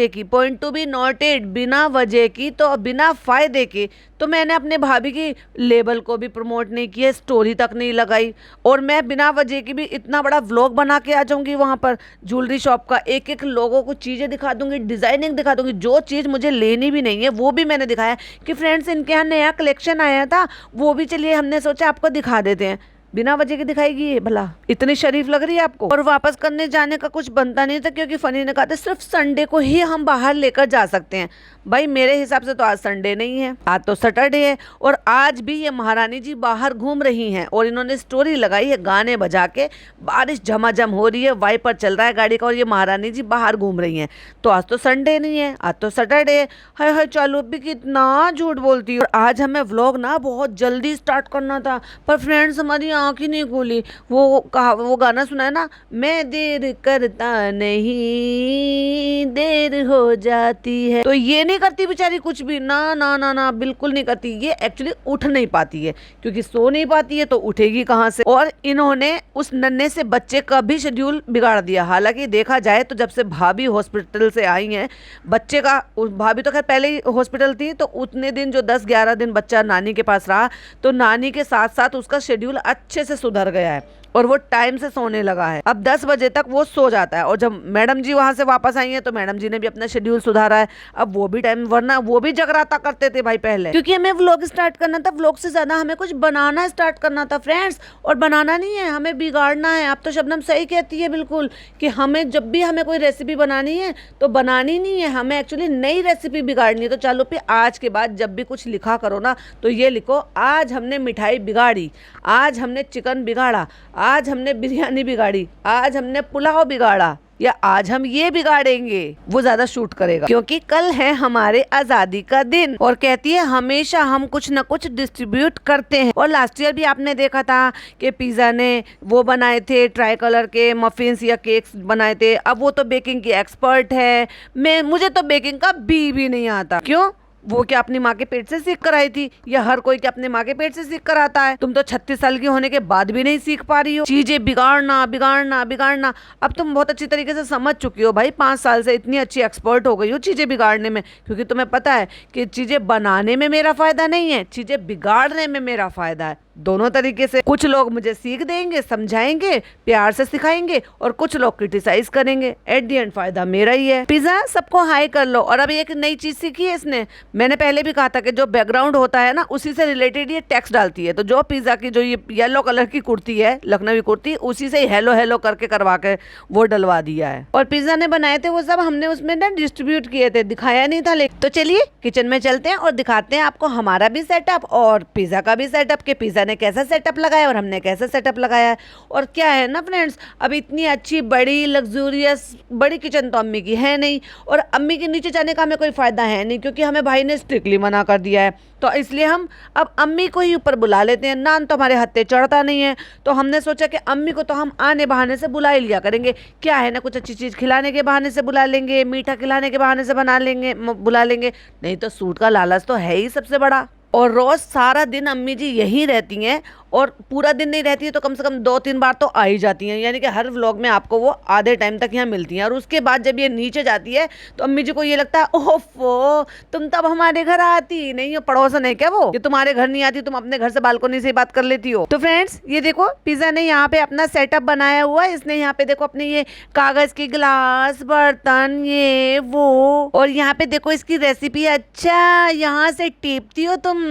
की पॉइंट टू बी नोटेड, बिना वजह की तो बिना फायदे के तो मैंने अपने भाभी की लेबल को भी प्रमोट नहीं किया, स्टोरी तक नहीं लगाई, और मैं बिना वजह की भी इतना बड़ा व्लॉग बना के आ जाऊंगी वहां पर ज्वेलरी शॉप का, एक एक लोगों को चीज़ें दिखा दूंगी, डिजाइनिंग दिखा दूंगी, जो चीज़ मुझे लेनी भी नहीं है वो भी मैंने दिखाया कि फ्रेंड्स इनके यहाँ नया कलेक्शन आया था, वो भी चलिए हमने सोचा आपको दिखा देते हैं। बिना वजह की दिखाएगी ये भला? इतनी शरीफ लग रही है आपको? और वापस करने जाने का कुछ बनता नहीं था, क्योंकि फनी ने कहा था सिर्फ संडे को ही हम बाहर लेकर जा सकते हैं। भाई मेरे हिसाब से तो आज संडे नहीं है, आज तो सैटरडे है, और आज भी ये महारानी जी बाहर घूम रही हैं, और इन्होंने स्टोरी लगाई है गाने बजा के, बारिश झमाझम हो रही है, वाइपर चल रहा है गाड़ी का, और ये महारानी जी बाहर घूम रही हैं। तो आज तो संडे नहीं है, आज तो सैटरडे है। हाय हाय चालू भी कितना झूठ बोलती है। और आज हमें व्लॉग ना बहुत जल्दी स्टार्ट करना था, पर फ्रेंड्स हमारी आँख ही नहीं खुली। वो गाना सुना है ना, मैं देर करता नहीं देर हो जाती है, तो ये नहीं करती बेचारी कुछ भी, ना ना ना ना बिल्कुल नहीं करती। ये एक्चुअली उठ नहीं पाती है, क्योंकि सो नहीं पाती है तो उठेगी कहाँ से। और इन्होंने उस नन्हे से बच्चे का भी शेड्यूल बिगाड़ दिया। हालांकि देखा जाए तो जब से भाभी हॉस्पिटल से आई हैं, बच्चे का, भाभी तो खैर पहले ही हॉस्पिटल थी, तो उतने दिन जो 10-11 दिन बच्चा नानी के पास रहा, तो नानी के साथ साथ उसका शेड्यूल अच्छे से सुधर गया है और वो टाइम से सोने लगा है। अब 10 बजे तक वो सो जाता है, और जब मैडम जी वहां से वापस आई हैं तो मैडम जी ने भी अपना शेड्यूल सुधारा है, अब वो भी टाइम, वरना वो भी जगराता करते थे भाई पहले, क्योंकि हमें व्लॉग स्टार्ट करना था। व्लॉग से ज्यादा हमें कुछ बनाना स्टार्ट करना था फ्रेंड्स, और बनाना नहीं है, हमें बिगाड़ना है। अब तो शबनम सही कहती है बिल्कुल, कि हमें जब भी हमें कोई रेसिपी बनानी है तो बनानी नहीं है, हमें एक्चुअली नई रेसिपी बिगाड़नी है। तो चलो फिर आज के बाद जब भी कुछ लिखा करो ना, तो ये लिखो आज हमने मिठाई बिगाड़ी, आज हमने चिकन बिगाड़ा, आज हमने बिरयानी बिगाड़ी, आज हमने पुलाव बिगाड़ा, या आज हम ये बिगाड़ेंगे। वो ज्यादा शूट करेगा, क्योंकि कल है हमारे आजादी का दिन। और कहती है हमेशा हम कुछ न कुछ डिस्ट्रीब्यूट करते हैं। और लास्ट ईयर भी आपने देखा था कि पिज्जा ने वो बनाए थे, ट्राई कलर के मफिन्स या केक्स बनाए थे। अब वो तो बेकिंग की एक्सपर्ट है, मुझे तो बेकिंग का भी नहीं आता। क्यों? वो क्या अपनी माँ के पेट से सीख कर आई थी, या हर कोई क्या अपने माँ के पेट से सीख कर आता है? तुम तो 36 साल की होने के बाद भी नहीं सीख पा रही हो। चीजें बिगाड़ना बिगाड़ना बिगाड़ना, अब तुम बहुत अच्छी तरीके से समझ चुकी हो भाई, 5 साल से इतनी अच्छी एक्सपर्ट हो गई हो चीजें बिगाड़ने में, क्योंकि तुम्हें पता है कि चीजें बनाने में मेरा फायदा नहीं है, चीजें बिगाड़ने में मेरा फायदा है। दोनों तरीके से कुछ लोग मुझे सीख देंगे, समझाएंगे, प्यार से सिखाएंगे, और कुछ लोग क्रिटिसाइज करेंगे। एट दी एंड फायदा मेरा ही है। पिज्जा सबको हाई कर लो। और अब एक नई चीज सीखी है इसने, मैंने पहले भी कहा था कि जो बैकग्राउंड होता है ना उसी से रिलेटेड ये टेक्स्ट डालती है। तो जो पिज्जा की जो ये येलो कलर की कुर्ती है, लखनवी कुर्ती, उसी से हेलो हेलो करके करवा के वो डलवा दिया है। और पिज्जा ने बनाए थे वो सब हमने उसमें ना डिस्ट्रीब्यूट किए थे, दिखाया नहीं था। लेकिन तो चलिए किचन में चलते हैं और दिखाते हैं आपको हमारा भी सेटअप और पिज्जा का भी सेटअप, के पिज्जा ने कैसा सेटअप लगाया और हमने कैसा सेटअप लगाया है। और क्या है ना फ्रेंड्स, अब इतनी अच्छी बड़ी लग्जूरियस बड़ी किचन तो अम्मी की है नहीं, और अम्मी के नीचे जाने का हमें कोई फ़ायदा है नहीं, क्योंकि हमें भाई ने स्ट्रिक्टली मना कर दिया है। तो इसलिए हम अब अम्मी को ही ऊपर बुला लेते हैं। नान तो हमारे हत्थे चढ़ता नहीं है, तो हमने सोचा कि अम्मी को तो हम आने बहाने से बुला ही लिया करेंगे। क्या है ना, कुछ अच्छी चीज़ खिलाने के बहाने से बुला लेंगे, मीठा खिलाने के बहाने से बुला लेंगे, नहीं तो सूट का लालच तो है ही सबसे बड़ा। और रोज़ सारा दिन अम्मी जी यहीं रहती हैं, और पूरा दिन नहीं रहती है तो कम से कम 2-3 बार तो आ ही जाती हैं, यानी कि हर व्लॉग में आपको वो आधे टाइम तक यहाँ मिलती हैं। और उसके बाद जब ये नीचे जाती है तो अम्मी जी को ये लगता है ओफो, तुम तब हमारे घर आती ही नहीं हो, पड़ोसन है क्या वो कि तुम्हारे घर नहीं आती, तुम अपने घर से बालकनी से ही बात कर लेती हो। तो फ्रेंड्स ये देखो, पिज़्ज़ा ने यहाँ पे अपना सेटअप बनाया हुआ है। इसने यहाँ पे देखो अपने ये कागज़ के गिलास, बर्तन, ये वो, और यहाँ पे देखो इसकी रेसिपी। अच्छा, यहाँ से टीपती हो तुम?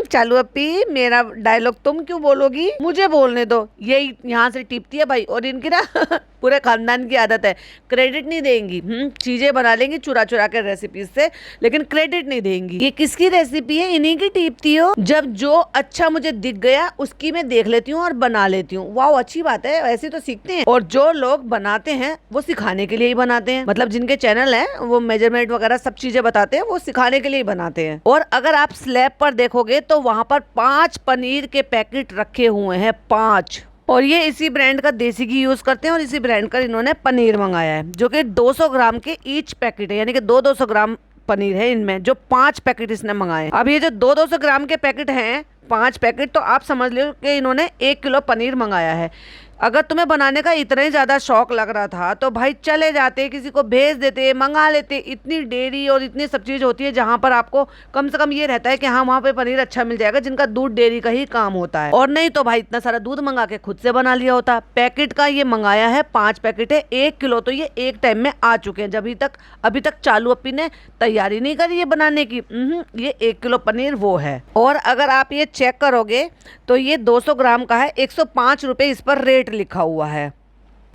चालू अपी, मेरा डायलॉग तुम क्यों बोलोगी, मुझे बोलने दो। यही यहाँ से टिपती है भाई, और इनकी ना पूरे खानदान की आदत है, क्रेडिट नहीं देंगी। चीजें बना लेंगी चुरा चुरा के रेसिपी से, लेकिन क्रेडिट नहीं देंगी। ये किसकी रेसिपी है, इन्हीं की टिपती हो। जब जो अच्छा मुझे दिख गया उसकी मैं देख लेती हूँ और बना लेती हूँ। वाह, अच्छी बात है, ऐसे तो सीखते हैं। और जो लोग बनाते हैं वो सिखाने के लिए ही बनाते हैं, मतलब जिनके चैनल है वो मेजरमेंट वगैरह सब चीजें बताते हैं, वो सिखाने के लिए ही बनाते हैं। और अगर आप स्लैब पर देखोगे तो वहां पर 5 पनीर के पैकेट रखे हुए हैं, 5। और ये इसी ब्रांड का देसी घी यूज करते हैं, और इसी ब्रांड का इन्होंने पनीर मंगाया है, जो कि 200 ग्राम के ईच पैकेट है, यानी कि 200 ग्राम पनीर है इनमें, जो 5 पैकेट इसने मंगाए। अब ये जो 200 ग्राम के पैकेट हैं, 5 पैकेट, तो आप समझ लो कि इन्होंने 1 किलो पनीर मंगाया है। अगर तुम्हें बनाने का इतना ही ज़्यादा शौक लग रहा था तो भाई चले जाते, किसी को भेज देते, मंगा लेते। इतनी डेयरी और इतनी सब चीज़ होती है जहाँ पर आपको कम से कम ये रहता है कि हाँ वहाँ पे पनीर अच्छा मिल जाएगा, जिनका दूध डेयरी का ही काम होता है। और नहीं तो भाई इतना सारा दूध मंगा के खुद से बना लिया होता। पैकेट का ये मंगाया है, 5 पैकेट है, 1 किलो, तो ये एक टाइम में आ चुके हैं। जब अभी तक चालू अपी ने तैयारी नहीं करी है बनाने की। ये 1 किलो पनीर वो है। और अगर आप ये चेक करोगे तो ये 200 ग्राम का है, 105 रुपये इस पर रेट लिखा हुआ है।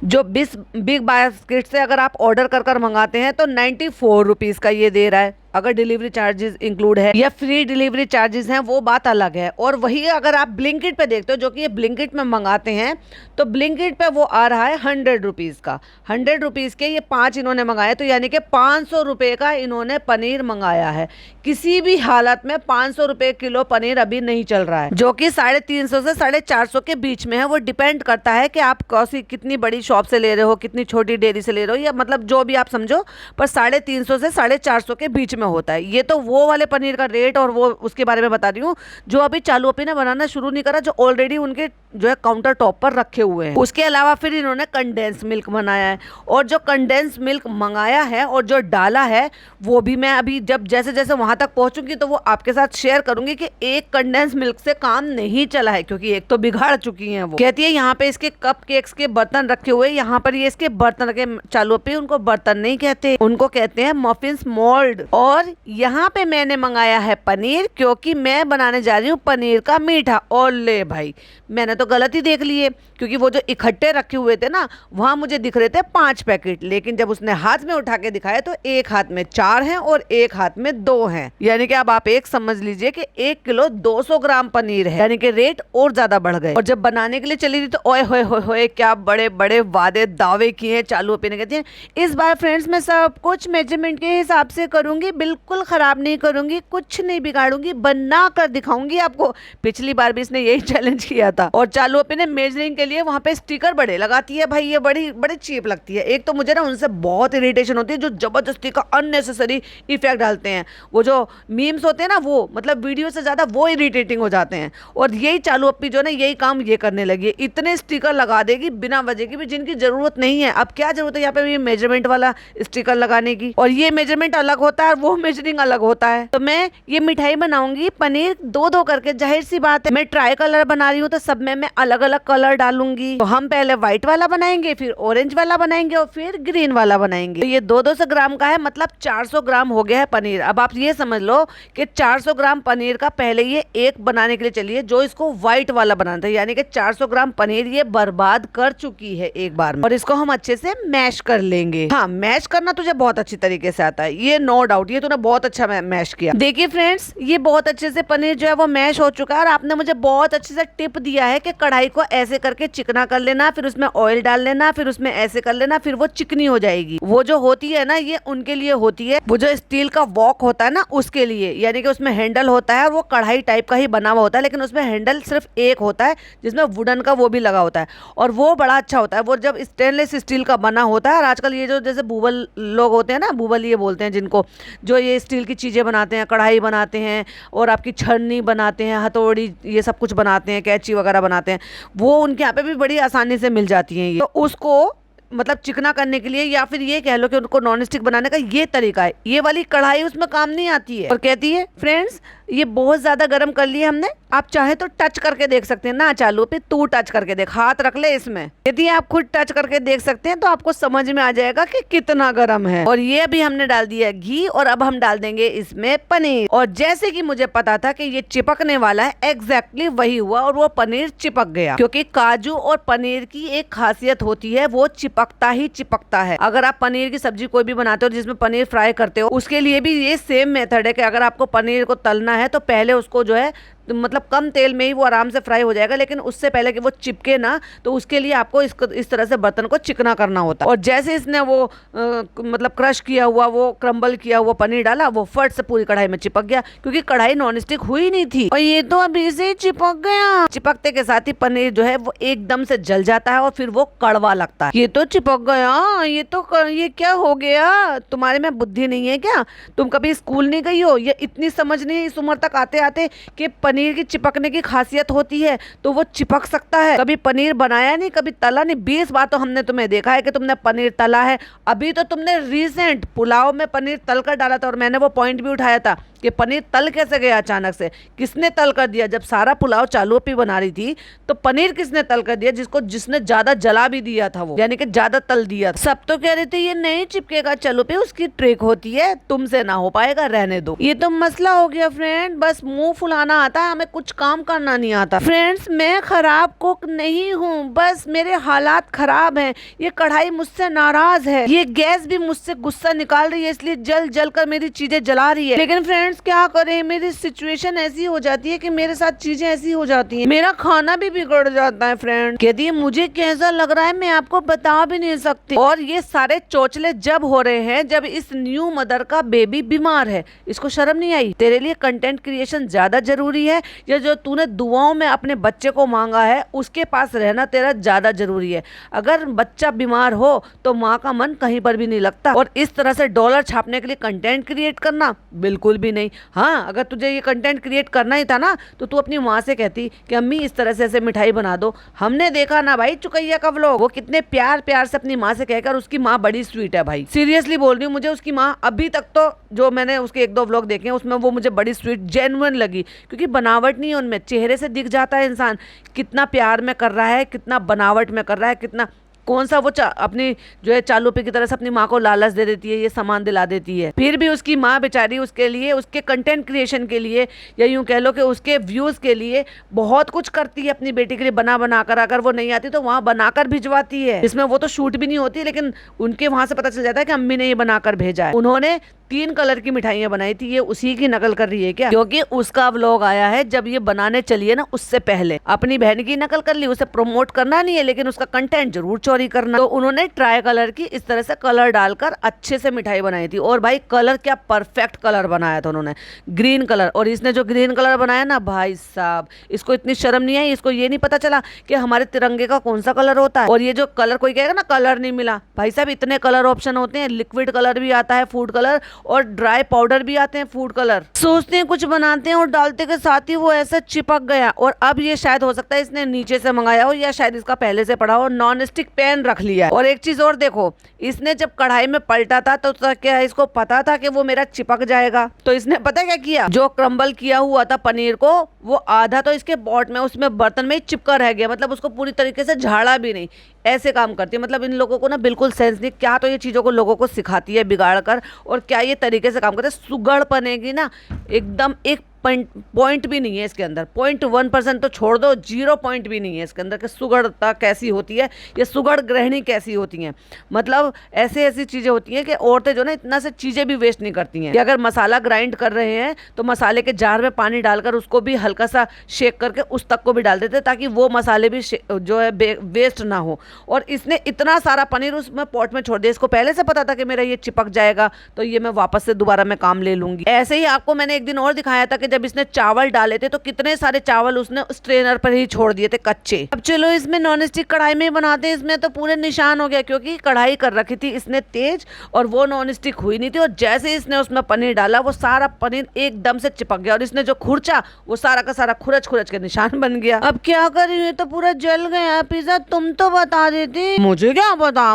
जो बिग बास्केट से अगर आप ऑर्डर कर मंगाते हैं तो 94 रुपीज़ का ये दे रहा है। अगर डिलीवरी चार्जेस इंक्लूड है या फ्री डिलीवरी चार्जेस हैं वो बात अलग है। और वही अगर आप ब्लिंकिट पे देखते हो, जो कि ये ब्लिंकिट में मंगाते हैं, तो ब्लिंकिट पे वो आ रहा है 100 रुपीज़ का। 100 रुपीज़ के ये 5 इन्होंने मंगाए, तो यानी कि 500 रुपये का इन्होंने पनीर मंगाया है। किसी भी हालत में 500 रुपये किलो पनीर अभी नहीं चल रहा है, जो कि 350 से 450 के बीच में है। वो डिपेंड करता है कि आप कितनी बड़ी शॉप से ले रहे हो, कितनी छोटी डेयरी से ले रहे हो, या मतलब जो भी आप समझो, पर 350 से 450 के बीच में होता है। ये तो वो वाले पनीर का रेट और वो उसके बारे में बता रही हूँ जो अभी चालू अपी ने बनाना शुरू नहीं करा, जो ऑलरेडी उनके जो है काउंटर टॉप पर रखे हुए हैं। उसके अलावा फिर इन्होंने कंडेंस मिल्क बनाया है, और जो कंडेंस मिल्क मंगाया है और जो डाला है वो भी मैं अभी जब जैसे जैसे वहां तक पहुंचूंगी तो वो आपके साथ शेयर करूंगी कि एक कंडेंस मिल्क से काम नहीं चला है, क्योंकि एक तो बिगाड़ चुकी है वो। कहती है यहाँ पे इसके कप केक्स के बर्तन रखे हुए, यहाँ पर ये इसके बर्तन रखे। चालू अपी उनको बर्तन नहीं कहते, उनको कहते हैं मफिन्स मोल्ड। और यहाँ पे मैंने मंगाया है पनीर, क्योंकि मैं बनाने जा रही हूँ पनीर का मीठा। और ले भाई, मैंने तो गलत ही देख लिए, क्योंकि वो जो इकट्ठे रखे हुए थे ना, वहां मुझे दिख रहे थे 5 पैकेट, लेकिन जब उसने हाथ में उठा के दिखाया तो एक हाथ में 4 हैं और एक हाथ में 2 हैं। यानी कि अब आप एक समझ लीजिए कि 1 किलो 200 ग्राम पनीर है, यानी कि रेट और ज्यादा बढ़ गए। और जब बनाने के लिए चली थी तो ओए होए होए होए, क्या बड़े बड़े वादे दावे किए हैं चालू अपी ने। कहती है इस बार फ्रेंड्स मैं सब कुछ मेजरमेंट के हिसाब से करूंगी, बिल्कुल खराब नहीं करूंगी, कुछ नहीं बिगाड़ूंगी, बना कर दिखाऊंगी आपको। पिछली बार भी इसने यही चैलेंज किया था। और चालू अपी ने मेजरिंग के लिए वहां पे स्टिकर बड़े लगाती है भाई, ये बड़ी चीप लगती है। एक तो मुझे ना उनसे बहुत इरिटेशन होती है, जो जबरदस्ती का अननेसेसरी इफेक्ट डालते हैं। वो जो मीम्स होते हैं ना, वो मतलब वीडियो से ज्यादा वो इरिटेटिंग हो जाते हैं। और यही चालू अपी जो ना यही काम ये करने लगी है, इतने स्टिकर लगा देगी बिना वजह की भी, जिनकी जरूरत नहीं है। अब क्या जरूरत है यहाँ पे ये मेजरमेंट वाला स्टिकर लगाने की, और ये मेजरमेंट अलग होता है और वो मेजरिंग अलग होता है। तो मैं ये मिठाई बनाऊंगी पनीर 2-2 करके, जाहिर सी बात है मैं ट्राई कलर बना रही हूँ तो सब में मैं अलग अलग कलर डालूंगी। तो हम पहले व्हाइट वाला बनाएंगे, फिर ऑरेंज वाला बनाएंगे और फिर ग्रीन वाला बनाएंगे। तो ये 200 ग्राम का है, मतलब 400 ग्राम हो गया है पनीर। अब आप ये समझ लो कि 400 ग्राम पनीर का पहले ये एक बनाने के लिए चली है, जो इसको व्हाइट वाला बनाना था, यानी कि 400 ग्राम पनीर ये बर्बाद कर चुकी है एक बार में। और इसको हम अच्छे से मैश कर लेंगे। हाँ, मैश करना तुझे बहुत अच्छी तरीके से आता है, ये नो डाउट, ये ये तूने बहुत अच्छा मैश किया। देखिए फ्रेंड्स, ये बहुत अच्छे से पनीर जो है वो मैश हो चुका है और आपने मुझे बहुत अच्छे से टिप दिया है कि कढ़ाई को ऐसे करके चिकना कर लेना, फिर उसमें ऑयल डाल लेना, फिर उसमें ऐसे कर लेना, फिर वो चिकनी हो जाएगी। वो जो होती है ना, ये उनके लिए होती है, वो जो स्टील का वॉक होता है ना उसके लिए, यानी कि उसमें हैंडल होता है और वो कढ़ाई टाइप का ही बना हुआ होता है, लेकिन उसमें हैंडल सिर्फ एक होता है जिसमें वुडन का वो भी लगा होता है और वो बड़ा अच्छा होता है। वो जब स्टेनलेस स्टील का बना होता है, और आजकल ये जो जैसे बूबल लोग होते हैं ना, बूबल ये बोलते हैं जिनको, जो ये स्टील की चीज़ें बनाते हैं, कढ़ाई बनाते हैं और आपकी छन्नी बनाते हैं, हथौड़ी, ये सब कुछ बनाते हैं, कैंची वगैरह बनाते हैं, वो उनके यहाँ पे भी बड़ी आसानी से मिल जाती हैं। ये तो उसको मतलब चिकना करने के लिए, या फिर ये कह लो कि उनको नॉन स्टिक बनाने का ये तरीका है। ये वाली कढ़ाई उसमें काम नहीं आती है। और कहती है फ्रेंड्स, ये बहुत ज्यादा गर्म कर लिया हमने, आप चाहे तो टच करके देख सकते हैं ना। चालू पे तू टच करके देख, हाथ रख ले इसमें। यदि आप खुद टच करके देख सकते हैं तो आपको समझ में आ जाएगा कि कितना गर्म है। और ये अभी हमने डाल दिया घी और अब हम डाल देंगे इसमें पनीर। और जैसे कि मुझे पता था कि ये चिपकने वाला है, एग्जैक्टली वही हुआ और वो पनीर चिपक गया। क्योंकि काजू और पनीर की एक खासियत होती है, वो चिपकता ही चिपकता है। अगर आप पनीर की सब्जी कोई भी बनाते हो जिसमें पनीर फ्राई करते हो, उसके लिए भी ये सेम मेथड है कि अगर आपको पनीर को तलना है तो पहले उसको जो है मतलब कम तेल में ही वो आराम से फ्राई हो जाएगा, लेकिन उससे पहले कि वो चिपके ना, तो उसके लिए आपको इस तरह से बर्तन को चिकना करना होता है। और जैसे इसने वो मतलब क्रश किया हुआ, वो क्रम्बल किया हुआ पनीर डाला, वो फट से पूरी कढ़ाई में चिपक गया, क्योंकि कढ़ाई नॉन स्टिक हुई नहीं थी। और ये तो अभी से ही चिपक गया। चिपकते के साथ ही पनीर जो है वो एकदम से जल जाता है और फिर वो कड़वा लगता है। ये तो चिपक गया, ये क्या हो गया? तुम्हारे में बुद्धि नहीं है क्या? तुम कभी स्कूल नहीं गई हो? ये इतनी समझ नहीं है इस उम्र तक आते आते कि पनीर की चिपकने की खासियत होती है, तो वो चिपक सकता है। कभी पनीर बनाया नहीं, कभी तला नहीं। 20 बार तो हमने तुम्हें देखा है कि तुमने पनीर तला है। अभी तो तुमने रिसेंट पुलाव में पनीर तल कर डाला था और मैंने वो पॉइंट भी उठाया था कि पनीर तल कैसे गया अचानक से। किसने तल कर दिया? जब सारा पुलाव चालू पे बना रही थी तो पनीर किसने तल कर दिया? जिसने ज्यादा जला भी दिया था, वो यानी कि ज्यादा तल दिया था। सब तो कह रहे थे ये नहीं चिपकेगा, चलो पे उसकी ट्रिक होती है, तुमसे ना हो पाएगा, रहने दो। ये तो मसला हो गया फ्रेंड, बस मुंह फुलाना आता है, हमें कुछ काम करना नहीं आता। फ्रेंड्स, मैं खराब कुक नहीं हूँ, बस मेरे हालात खराब हैं। ये कढ़ाई मुझसे नाराज है, ये गैस भी मुझसे गुस्सा निकाल रही है, इसलिए जल जल कर मेरी चीजें जला रही है। लेकिन फ्रेंड्स क्या करें, मेरी सिचुएशन ऐसी हो जाती है कि मेरे साथ चीजें ऐसी हो जाती हैं, मेरा खाना भी बिगड़ जाता है। फ्रेंड कहती है मुझे कैसा लग रहा है मैं आपको बता भी नहीं सकती। और ये सारे चोचले जब हो रहे हैं जब इस न्यू मदर का बेबी बीमार है। इसको शर्म नहीं आई? तेरे लिए कंटेंट क्रिएशन ज्यादा जरूरी है या जो तूने दुआओं में अपने बच्चे को मांगा है उसके पास रहना तेरा ज्यादा जरूरी है? अगर बच्चा बीमार हो तो माँ का मन कहीं पर भी नहीं लगता। और इस तरह से डॉलर छापने के लिए कंटेंट क्रिएट करना बिल्कुल भी नहीं। हाँ, अगर तुझे ये कंटेंट क्रिएट करना ही था ना तो तू अपनी माँ से कहती कि अम्मी इस तरह से ऐसे मिठाई बना दो। हमने देखा ना भाई चुकैया का व्लॉग, वो कितने प्यार प्यार से अपनी माँ से कहकर, उसकी माँ बड़ी स्वीट है भाई, सीरियसली बोल रही हूँ। मुझे उसकी माँ अभी तक तो जो मैंने उसके 1-2 व्लॉग देखे हैं उसमें वो मुझे बड़ी स्वीट जेन्युइन लगी, क्योंकि बनावट नहीं है उनमें, चेहरे से दिख जाता है इंसान कितना प्यार में कर रहा है, कितना बनावट में कर रहा है, कितना कौन सा वो अपनी जो है चालू पे की तरह से अपनी माँ को लालच दे देती है, ये सामान दिला देती है। फिर भी उसकी माँ बेचारी उसके लिए, उसके कंटेंट क्रिएशन के लिए, या यूं कह लो कि उसके व्यूज के लिए बहुत कुछ करती है अपनी बेटी के लिए, बना बना कर। अगर वो नहीं आती तो वहाँ बनाकर भिजवाती है, इसमें वो तो शूट भी नहीं होती, लेकिन उनके वहां से पता चल जाता है कि अम्मी ने ये बनाकर भेजा है। उन्होंने 3 कलर की मिठाइयाँ बनाई थी, ये उसी की नकल कर रही है क्या? क्योंकि उसका व्लॉग आया है जब ये बनाने चली है ना, उससे पहले अपनी बहन की नकल कर ली। उसे प्रमोट करना नहीं है लेकिन उसका कंटेंट जरूर चोरी करना। तो उन्होंने ट्राई कलर की इस तरह से कलर डालकर अच्छे से मिठाई बनाई थी। और भाई कलर क्या परफेक्ट कलर बनाया था उन्होंने, ग्रीन कलर। और इसने जो ग्रीन कलर बनाया ना भाई साहब, इसको इतनी शर्म नहीं आई, इसको ये नहीं पता चला कि हमारे तिरंगे का कौन सा कलर होता है। और ये जो कलर, कोई कहेगा ना कलर नहीं मिला, भाई साहब इतने कलर ऑप्शन होते हैं, लिक्विड कलर भी आता है, फूड कलर, और ड्राई पाउडर भी आते हैं, फूड कलर। सोचते हैं कुछ बनाते हैं और डालते के साथ ही वो ऐसा चिपक गया। और अब ये शायद हो सकता है इसने नीचे से मंगाया हो, या शायद इसका पहले से पड़ा हो, नॉन स्टिक पैन रख लिया है। और एक चीज और देखो, इसने जब कढ़ाई में पलटा था तो क्या इसको पता था कि वो मेरा चिपक जाएगा? तो इसने पता क्या किया, जो क्रम्बल किया हुआ था पनीर को, वो आधा तो इसके पॉट में, उसमें बर्तन में ही चिपका रह गया, मतलब उसको पूरी तरीके से झाड़ा भी नहीं। ऐसे काम करती है, मतलब इन लोगों को ना बिल्कुल सेंस नहीं, क्या तो ये चीजों को लोगों को सिखाती है बिगाड़ कर, और क्या ये तरीके से काम करते हैं। सुगड़ बनेगी ना एकदम, एक पॉइंट भी नहीं है इसके अंदर, 0.1% तो छोड़ दो, 0 पॉइंट भी नहीं है इसके अंदर कि सुगढ़ता कैसी होती है या सुगढ़ गृहिणी कैसी होती हैं। मतलब ऐसे ऐसी चीज़ें होती हैं कि औरतें जो ना इतना से चीज़ें भी वेस्ट नहीं करती हैं कि अगर मसाला ग्राइंड कर रहे हैं तो मसाले के जार में पानी डालकर उसको भी हल्का सा शेक करके उस तक को भी डाल देते ताकि वो मसाले भी जो है वेस्ट ना हो। और इसने इतना सारा पनीर उसमें पॉट में छोड़ दिया। इसको पहले से पता था कि मेरा ये चिपक जाएगा तो ये मैं वापस से दोबारा मैं काम ले लूंगी। ऐसे ही आपको मैंने एक दिन और दिखाया था कि जब इसने चावल डाले थे तो कितने सारे चावल उसने स्ट्रेनर पर ही छोड़ दिए थे कच्चे। अब चलो इसमें नॉन स्टिक कढ़ाई में बनाते हैं। इसमें तो पूरे निशान हो गया क्योंकि कढ़ाई कर रखी थी इसने तेज और वो नॉन स्टिक हुई नहीं थी। और जैसे इसने उसमें पनीर डाला वो सारा पनीर एकदम से चिपक गया और इसने जो खुरचा वो सारा का सारा खुरच खुरच के निशान बन गया। अब क्या करें, ये तो पूरा जल गया। पिज्जा तुम तो बता देती। मुझे क्या पता,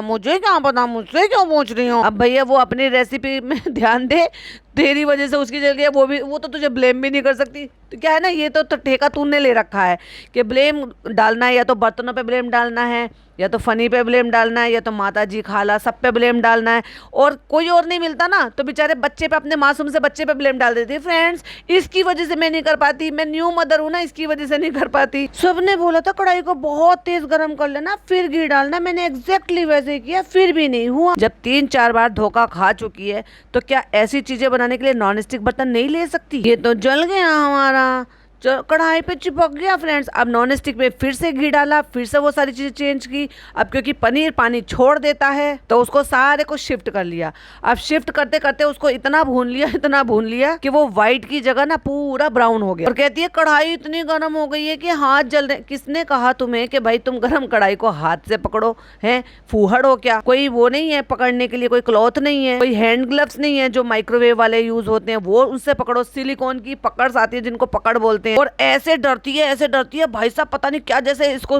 मुझसे क्यों पूछ रही हो। अब भैया वो अपनी रेसिपी में ध्यान दे, तेरी वजह से उसकी जल गया। वो तो तुझे ब्लेम भी नहीं कर सकती। तो क्या है ना, ये तो ठेका तूने ले रखा है कि ब्लेम डालना है, या तो बर्तनों पे ब्लेम डालना है, या तो फनी पे ब्लेम डालना है, या तो माता जी खाला सब पे ब्लेम डालना है। और कोई और नहीं मिलता ना तो बेचारे बच्चे पे, अपने मासूम से बच्चे पे ब्लेम डाल देती है। फ्रेंड्स इसकी वजह से मैं नहीं कर पाती, मैं न्यू मदर हूँ ना, इसकी वजह से नहीं कर पाती। सबने बोला था कढ़ाई को बहुत तेज गर्म कर लेना फिर घी डालना, मैंने एग्जैक्टली वैसे ही किया, फिर भी नहीं हुआ। जब 3-4 बार धोखा खा चुकी है तो क्या ऐसी चीजें बनाने के लिए नॉन स्टिक बर्तन नहीं ले सकती। ये तो जल गया हमारा, कढ़ाई पे चिपक गया। फ्रेंड्स अब नॉन स्टिक में फिर से घी डाला, फिर से वो सारी चीज़ें चेंज की। अब क्योंकि पनीर पानी छोड़ देता है तो उसको सारे को शिफ्ट कर लिया। अब शिफ्ट करते करते उसको इतना भून लिया कि वो व्हाइट की जगह ना पूरा ब्राउन हो गया। और कहती है कढ़ाई इतनी गर्म हो गई है कि हाथ जल रहे। किसने कहा तुम्हें कि भाई तुम गर्म कढ़ाई को हाथ से पकड़ो, है फूहड़ हो क्या? कोई वो नहीं है पकड़ने के लिए, कोई क्लॉथ नहीं है, कोई हैंड ग्लव्स नहीं है जो माइक्रोवेव वाले यूज होते हैं, वो उससे पकड़ो। सिलिकॉन की पकड़ आती है जिनको पकड़ बोलते हैं। और ऐसे डरती है भाई साहब, पता नहीं क्या, जैसे इसको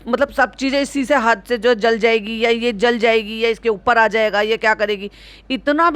मतलब सब चीजें इसी से हाथ से जो जल जाएगी या ये जल जाएगी या इसके ऊपर आ जाएगा, ये क्या करेगी। इतना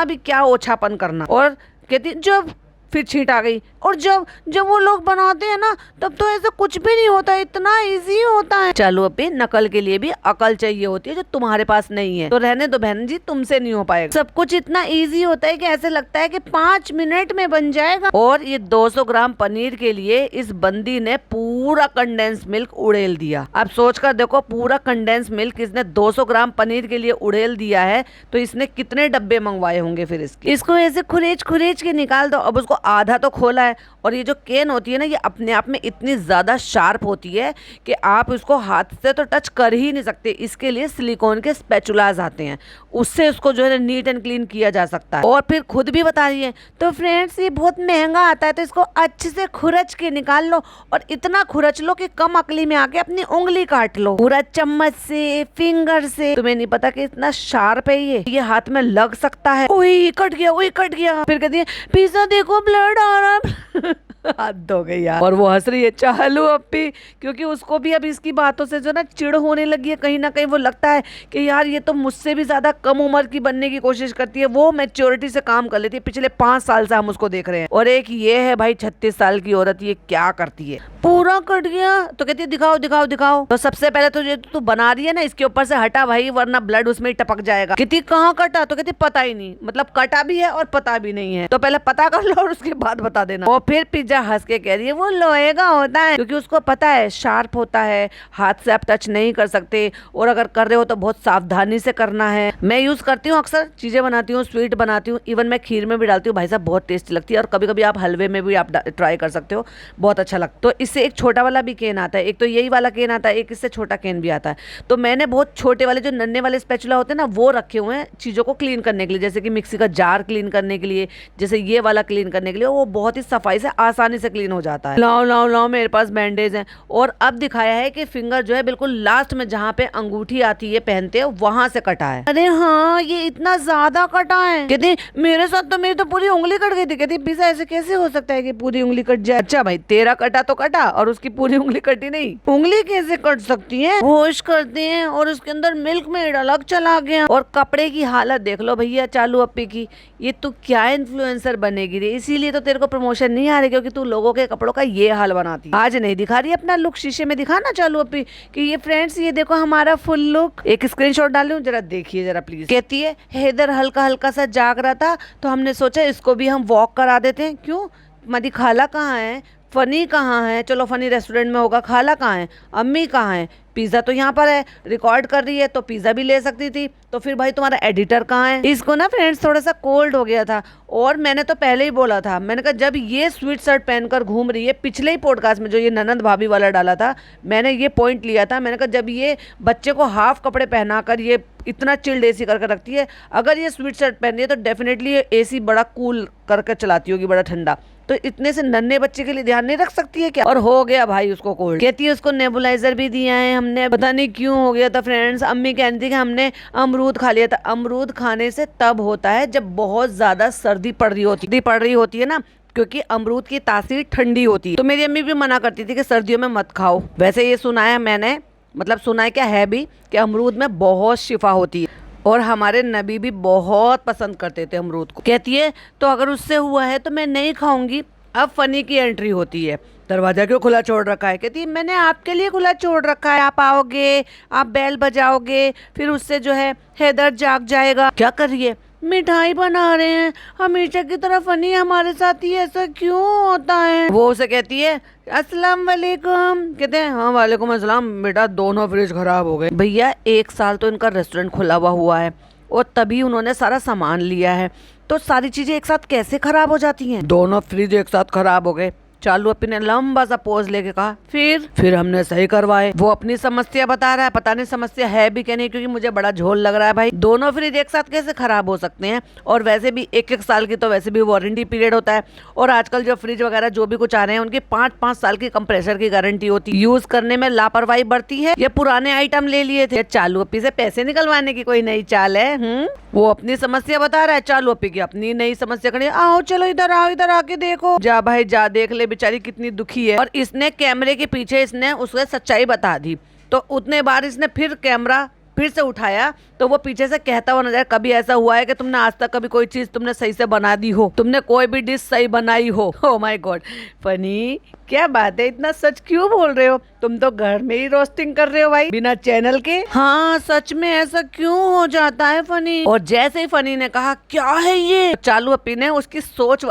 भी क्या ओछापन करना। और कहती जब फिर छींट आ गई। और जब वो लोग बनाते हैं ना तब तो ऐसा कुछ भी नहीं होता, इतना इजी होता है। चलो अभी नकल के लिए भी अकल चाहिए होती है जो तुम्हारे पास नहीं है, तो रहने दो बहन जी, तुमसे नहीं हो पाएगा। सब कुछ इतना इजी होता है कि ऐसे लगता है कि 5 मिनट में बन जाएगा। और ये 200 ग्राम पनीर के लिए इस बंदी ने पूरा कंडेंस मिल्क उड़ेल दिया। अब सोच कर देखो, पूरा कंडेंस मिल्क इसने 200 ग्राम पनीर के लिए उड़ेल दिया है तो इसने कितने डब्बे मंगवाए होंगे फिर इसके। इसको ऐसे खुरेच के निकाल दो। अब उसको आधा तो खोला है और ये जो केन होती है ना, ये अपने आप में इतनी ज़्यादा शार्प होती है कि आप इसको हाथ से तो टच कर ही नहीं सकते। इसके लिए सिलिकॉन के स्पैचुलाज आते हैं, उससे इसको जो है नीट एंड क्लीन किया जा सकता है। और फिर खुद भी बता रही है तो फ्रेंड्स ये बहुत महंगा आता है, तो इसको अच्छे से खुरच के निकाल लो। और इतना खुरच लो कि कम अकली में आके अपनी उंगली काट लो, पूरा चम्मच से, फिंगर से। तुम्हें नहीं पता कि इतना शार्प है ये हाथ में लग सकता है। ओए कट गया। फिर कहती है पिज्जा देखो ब्लड आ रहा है। हद हो गई यार। और वो हंस रही है चालू अपी, क्योंकि उसको भी अब इसकी बातों से जो ना चिढ़ होने लगी है। कहीं ना कहीं वो लगता है कि यार ये तो मुझसे भी ज्यादा कम उम्र की बनने की कोशिश करती है। वो मैच्योरिटी से काम कर लेती है। पिछले 5 साल से हम उसको देख रहे हैं। और एक ये है भाई 36 साल की औरत, ये क्या करती है। पूरा कट गया तो कहती है दिखाओ। तो सबसे पहले तो ये तू बना रही है ना, इसके ऊपर से हटा भाई, वरना ब्लड उसमें टपक जाएगा। कहती कहाँ कटा? तो कहती पता ही नहीं, मतलब कटा भी है और पता भी नहीं है। तो पहले पता कर लो और उसके बाद बता देना। और फिर पिज्जा हंस के कह रही है वो लोहे का होता है, क्योंकि उसको पता है शार्प होता है, हाथ से आप टच नहीं कर सकते, और अगर कर रहे हो तो बहुत सावधानी से करना है। मैं यूज करती हूँ, अक्सर चीजें बनाती हूँ, स्वीट बनाती हूँ, इवन मैं खीर में भी डालती हूँ भाई साहब, बहुत टेस्टी लगती है। और कभी कभी आप हलवे में भी आप ट्राई कर सकते हो, बहुत अच्छा लगता है। तो इससे एक छोटा वाला भी केन आता है, एक तो यही वाला केन आता है, एक इससे छोटा केन भी आता है। तो मैंने बहुत छोटे वाले जो नन्हे वाले स्पैचुला होते हैं ना, वो रखे हुए हैं चीजों को क्लीन करने के लिए, जैसे कि मिक्सी का जार क्लीन करने के लिए, जैसे ये वाला क्लीन करने के लिए। वो बहुत ही सफाई से आसानी से क्लीन हो जाता है। लाओ मेरे पास बैंडेज है। और अब दिखाया है कि फिंगर जो है बिल्कुल लास्ट में जहाँ पे अंगूठी आती है पहनते हैं, वहां से कटा है। अरे हाँ, ये इतना ज्यादा कटा है। कहती मेरे साथ तो मेरी तो पूरी उंगली कट गई थी। कहती पिज्जा ऐसे कैसे हो सकता है कि पूरी उंगली कट जाए? अच्छा भाई तेरा कटा तो कटा और उसकी पूरी उंगली कटी नहीं। उंगली कैसे कट सकती है? वॉश करते हैं और उसके अंदर मिल्क मेड अलग चला गया। और कपड़े की हालत देख लो भैया चालू अप्पी की, ये तू क्या इन्फ्लुएंसर बनेगी रे? इसीलिए तो तेरे को प्रमोशन नहीं आ रही, क्योंकि तू लोगों के कपड़ों का ये हाल बनाती। आज नहीं दिखा रही अपना लुक, शीशे में दिखाना चालू अप्पी कि ये फ्रेंड्स ये देखो हमारा फुल लुक। एक स्क्रीनशॉट डाल लूं, जरा देखिए जरा प्लीज। कहती है हैदर हल्का सा जाग रहा था तो हमने सोचा इसको भी हम वॉक करा देते हैं। क्यों? हमारी खाला कहाँ है, फ़नी कहाँ है, चलो फ़नी रेस्टोरेंट में होगा, खाला कहाँ है, अम्मी कहाँ है, पिज़्ज़ा तो यहाँ पर है, रिकॉर्ड कर रही है तो पिज़्ज़ा भी ले सकती थी, तो फिर भाई तुम्हारा एडिटर कहाँ है। इसको ना फ्रेंड्स थोड़ा सा कोल्ड हो गया था, और मैंने तो पहले ही बोला था, मैंने कहा जब ये स्वीट शर्ट पहनकर घूम रही है, पिछले ही पॉडकास्ट में जो ये ननंद भाभी वाला डाला था, मैंने ये पॉइंट लिया था, मैंने कहा जब ये बच्चे को हाफ कपड़े पहनाकर ये इतना चिल्ड एसी करके रखती है, अगर ये स्वीट शर्ट पहन रही है तो डेफिनेटली ये एसी बड़ा कूल करके चलाती होगी, बड़ा ठंडा, तो इतने से नन्हे बच्चे के लिए ध्यान नहीं रख सकती है क्या। और हो गया भाई उसको कोल्ड, कहती है उसको नेबुलाइजर भी दिया है हमने, पता नहीं क्यों हो गया था फ्रेंड्स। अम्मी कहती थी कि हमने अमरूद खा लिया था। अमरूद खाने से तब होता है जब बहुत ज्यादा सर्दी पड़ रही होती है ना, क्योंकि अमरूद की तासीर ठंडी होती है। तो मेरी अम्मी भी मना करती थी कि सर्दियों में मत खाओ। वैसे ये सुना है मैंने, मतलब सुना है क्या है भी, कि अमरूद में बहुत शिफा होती है, और हमारे नबी भी बहुत पसंद करते थे अमरूद को। कहती है तो अगर उससे हुआ है तो मैं नहीं खाऊंगी। अब फनी की एंट्री होती है, दरवाजा क्यों खुला छोड़ रखा है। कहती है मैंने आपके लिए खुला छोड़ रखा है, आप आओगे, आप बेल बजाओगे, फिर उससे जो है हैदर जाग जाएगा। क्या कर रही है, मिठाई बना रहे हैं, हमेशा की तरह फनी हमारे साथ ही ऐसा क्यों होता है। वो उसे कहती है अस्सलाम वालेकुम। कहते हैं हाँ वालेकुम अस्सलाम। बेटा दोनों फ्रिज खराब हो गए। भैया 1 साल तो इनका रेस्टोरेंट खुला हुआ है, और तभी उन्होंने सारा सामान लिया है, तो सारी चीजें एक साथ कैसे खराब हो जाती हैं। दोनों फ्रिज एक साथ खराब हो गए। चालू अपने लंबा सा पोज लेके कहा फिर हमने सही करवाए। वो अपनी समस्या बता रहा है, पता नहीं समस्या है भी क्या नहीं, क्योंकि मुझे बड़ा झोल लग रहा है भाई। दोनों फ्रिज एक साथ कैसे खराब हो सकते हैं, और वैसे भी 1-1 साल की तो वैसे भी वारंटी पीरियड होता है, और आजकल जो फ्रिज वगैरह जो भी कुछ आ रहे हैं उनकी 5-5 साल की कंप्रेसर की गारंटी होती है। यूज करने में लापरवाही बढ़ती है, ये पुराने आइटम ले लिए थे। चालू अपी से पैसे निकलवाने की कोई नई चाल है। वो अपनी समस्या बता रहा है, चालू अपी की अपनी नई समस्या खड़ी। आओ चलो इधर आओ, इधर आके देखो। जा भाई जा, देख ले बेचारी कितनी दुखी है। और इसने कैमरे के पीछे इसने उसको सच्चाई बता दी, तो उतने बार इसने फिर कैमरा फिर से उठाया, तो वो पीछे से कहता हुआ नजर, कभी ऐसा हुआ है कि तुमने आज तक कभी कोई चीज तुमने सही से बना दी हो, तुमने कोई भी डिश सही बनाई हो। ओह माय गॉड फनी, क्या बात है, इतना सच क्यों बोल रहे हो, तुम तो घर में ही रोस्टिंग कर रहे हो भाई बिना चैनल के। हाँ सच में ऐसा क्यों हो जाता है फनी। और जैसे ही फनी ने कहा क्या है ये, चालू अपी ने उसकी सोच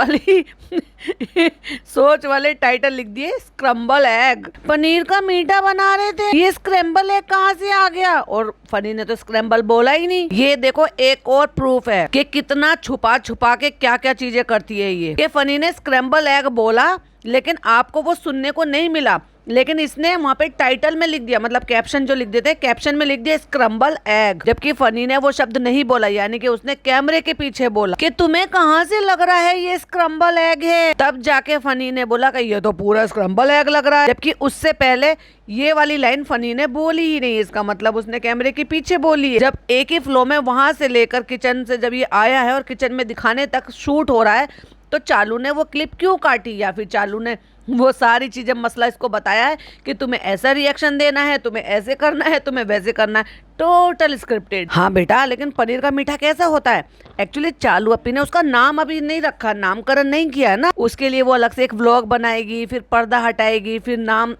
वाले टाइटल लिख दिए, स्क्रम्बल एग। पनीर का मीठा बना रहे थे, ये स्क्रैम्बल एग कहाँ से आ गया। और फनी ने तो स्क्रैम्बल बोला ही नहीं। ये देखो एक और प्रूफ है कि कितना छुपा छुपा के क्या क्या चीजें करती है ये। फनी ने स्क्रैम्बल एग बोला, लेकिन आपको वो सुनने को नहीं मिला, लेकिन इसने वहाँ पे टाइटल में लिख दिया, मतलब कैप्शन जो लिख देते हैं, कैप्शन में लिख दिया स्क्रम्बल एग, जबकि फनी ने वो शब्द नहीं बोला, यानी कि उसने कैमरे के पीछे बोला कि तुम्हें कहाँ से लग रहा है ये स्क्रम्बल एग है। तब जाके फनी ने बोला कि ये तो पूरा स्क्रम्बल एग लग रहा है, जबकि उससे पहले ये वाली लाइन फनी ने बोली ही नहीं। इसका मतलब उसने कैमरे के पीछे बोली है। जब एक ही फ्लो में वहां से लेकर किचन से जब ये आया है और किचन में दिखाने तक शूट हो रहा है, तो चालू ने वो क्लिप क्यों काटी, या फिर चालू ने वो सारी चीजें मसला इसको बताया है कि तुम्हें ऐसा रिएक्शन देना है, तुम्हें ऐसे करना है, तुम्हें वैसे करना है, टोटल स्क्रिप्टेड। हाँ बेटा, लेकिन पनीर का मीठा कैसा होता है। एक्चुअली चालू अपी ने उसका नाम अभी नहीं रखा, नामकरण नहीं किया है ना, उसके लिए वो अलग से एक व्लॉग बनाएगी, फिर पर्दा हटाएगी, फिर नाम,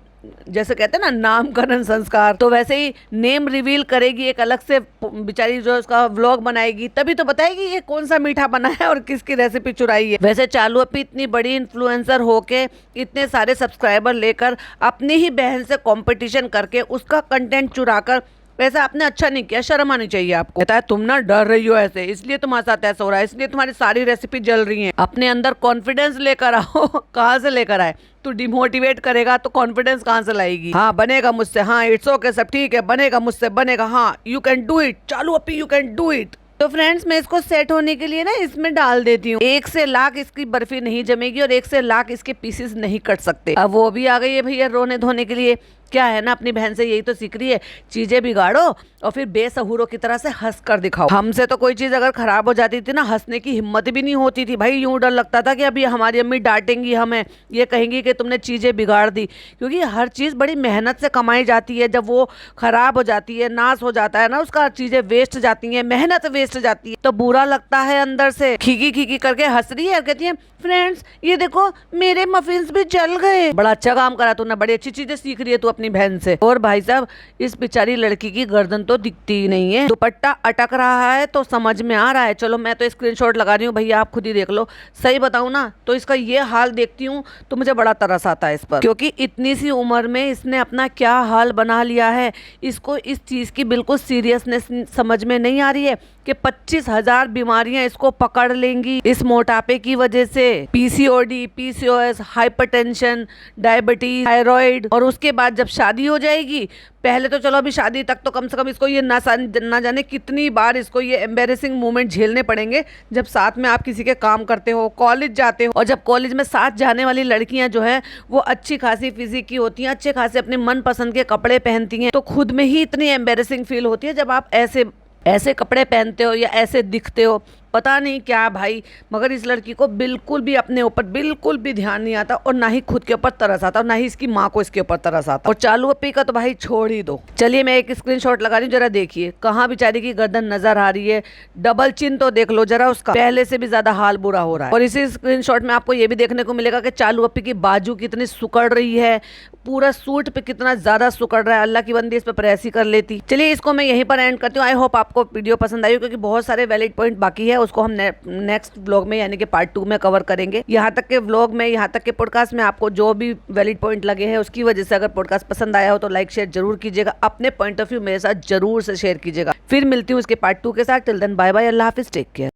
जैसे कहते हैं ना नामकरण संस्कार, तो वैसे ही नेम रिवील करेगी, एक अलग से बेचारी जो उसका व्लॉग बनाएगी, तभी तो बताएगी ये कौन सा मीठा बना है और किसकी रेसिपी चुराई है। वैसे चालू अपनी इतनी बड़ी इन्फ्लुएंसर होके, इतने सारे सब्सक्राइबर लेकर, अपनी ही बहन से कंपटीशन करके उसका कंटेंट चुराकर, वैसा आपने अच्छा नहीं किया, शर्म आनी चाहिए आपको। कहता है तुम ना डर रही हो ऐसे, इसलिए तुम्हारे साथ ऐसा हो रहा है, इसलिए तुम्हारी सारी रेसिपी जल रही है। अपने अंदर कॉन्फिडेंस लेकर आओ। कहाँ से लेकर आए, तू डिमोटिवेट करेगा तो कॉन्फिडेंस कहाँ से लाएगी। हाँ बनेगा मुझसे, हाँ इट्स ओके सब ठीक है, बनेगा मुझसे, बनेगा, हाँ यू कैन डू इट चालू अपी, यू कैन डू इट। तो फ्रेंड्स मैं इसको सेट होने के लिए ना इसमें डाल देती हूँ। 1 से लाख इसकी बर्फी नहीं जमेगी और 1 से लाख इसके पीसेस नहीं कट सकते। अब वो भी आ गई है भैया रोने धोने के लिए। क्या है ना, अपनी बहन से यही तो सीख रही है, चीजें बिगाड़ो और फिर बेसहुरों की तरह से हंस कर दिखाओ। हमसे तो कोई चीज अगर खराब हो जाती थी ना, हंसने की हिम्मत भी नहीं होती थी भाई। यूं डर लगता था कि अभी हमारी अम्मी डांटेंगी हमें, ये कहेंगी कि तुमने चीजें बिगाड़ दी, क्योंकि हर चीज बड़ी मेहनत से कमाई जाती है। जब वो खराब हो जाती है, नाश हो जाता है ना उसका, चीजें वेस्ट जाती है, मेहनत वेस्ट जाती है, तो बुरा लगता है अंदर से। खीकी खीकी करके हंस रही है, कहती है फ्रेंड्स ये देखो मेरे मफिन्स भी जल गए। बड़ा अच्छा काम करा तूने, बड़ी अच्छी चीजें सीख रही है तू अपनी बहन से। और भाई साहब इस बेचारी लड़की की गर्दन तो दिखती ही नहीं है, दुपट्टा अटक रहा है तो समझ में आ रहा है। चलो मैं तो स्क्रीनशॉट लगा रही हूँ, भैया आप खुद ही देख लो। सही बताऊँ ना तो इसका ये हाल देखती हूँ तो मुझे बड़ा तरस आता है इस पर, क्योंकि इतनी सी उम्र में इसने अपना क्या हाल बना लिया है। इसको इस चीज़ की बिल्कुल सीरियसनेस समझ में नहीं आ रही है कि 25,000 बीमारियां इसको पकड़ लेंगी इस मोटापे की वजह से। PCOD, PCOS, hypertension, diabetes, thyroid, और उसके बाद जब शादी हो जाएगी, पहले तो चलो अभी शादी तक तो कम से कम इसको ये ना जाने कितनी बार इसको ये एम्बेरेसिंग मोमेंट झेलने पड़ेंगे जब साथ में आप किसी के काम करते हो, कॉलेज जाते हो। और जब कॉलेज में साथ जाने वाली लड़कियां जो है वो अच्छी खासी फिजिक की होती हैं, अच्छे खासे अपने मन पसंद के कपड़े पहनती हैं, तो खुद में ही इतनी एम्बेरेसिंग फील होती है जब आप ऐसे कपड़े पहनते हो या ऐसे दिखते हो। पता नहीं क्या भाई, मगर इस लड़की को बिल्कुल भी अपने ऊपर बिल्कुल भी ध्यान नहीं आता, और ना ही खुद के ऊपर तरस आता, और ना ही इसकी माँ को इसके ऊपर तरस आता। और चालू अप्पी का तो भाई छोड़ ही दो। चलिए मैं एक स्क्रीनशॉट लगा रही हूँ, जरा देखिए कहाँ बेचारी की गर्दन नजर आ रही है। डबल चिन तो देख लो जरा, उसका पहले से भी ज्यादा हाल बुरा हो रहा है। और इसी स्क्रीनशॉट में आपको ये भी देखने को मिलेगा कि चालू अप्पी की बाजू कितनी सुकड़ रही है, पूरा सूट पे कितना ज्यादा सुकड़ रहा है। अल्लाह की बंदी इस पे प्रेस ही कर लेती। चलिए इसको मैं यहीं पर एंड करती हूँ। आई होप आपको वीडियो पसंद आई हो, क्योंकि बहुत सारे वैलिड पॉइंट बाकी है, उसको हम नेक्स्ट व्लॉग में यानी कि पार्ट 2 में कवर करेंगे। यहाँ तक के व्लॉग में, यहाँ तक के पॉडकास्ट में आपको जो भी वैलिड पॉइंट लगे हैं उसकी वजह से अगर पॉडकास्ट पसंद आया हो तो लाइक शेयर जरूर कीजिएगा, अपने पॉइंट ऑफ व्यू मेरे साथ जरूर से शेयर कीजिएगा। फिर मिलती हूँ इसके पार्ट 2 के साथ। टिल देन बाय बाय, अल्लाह हाफिज, टेक केयर।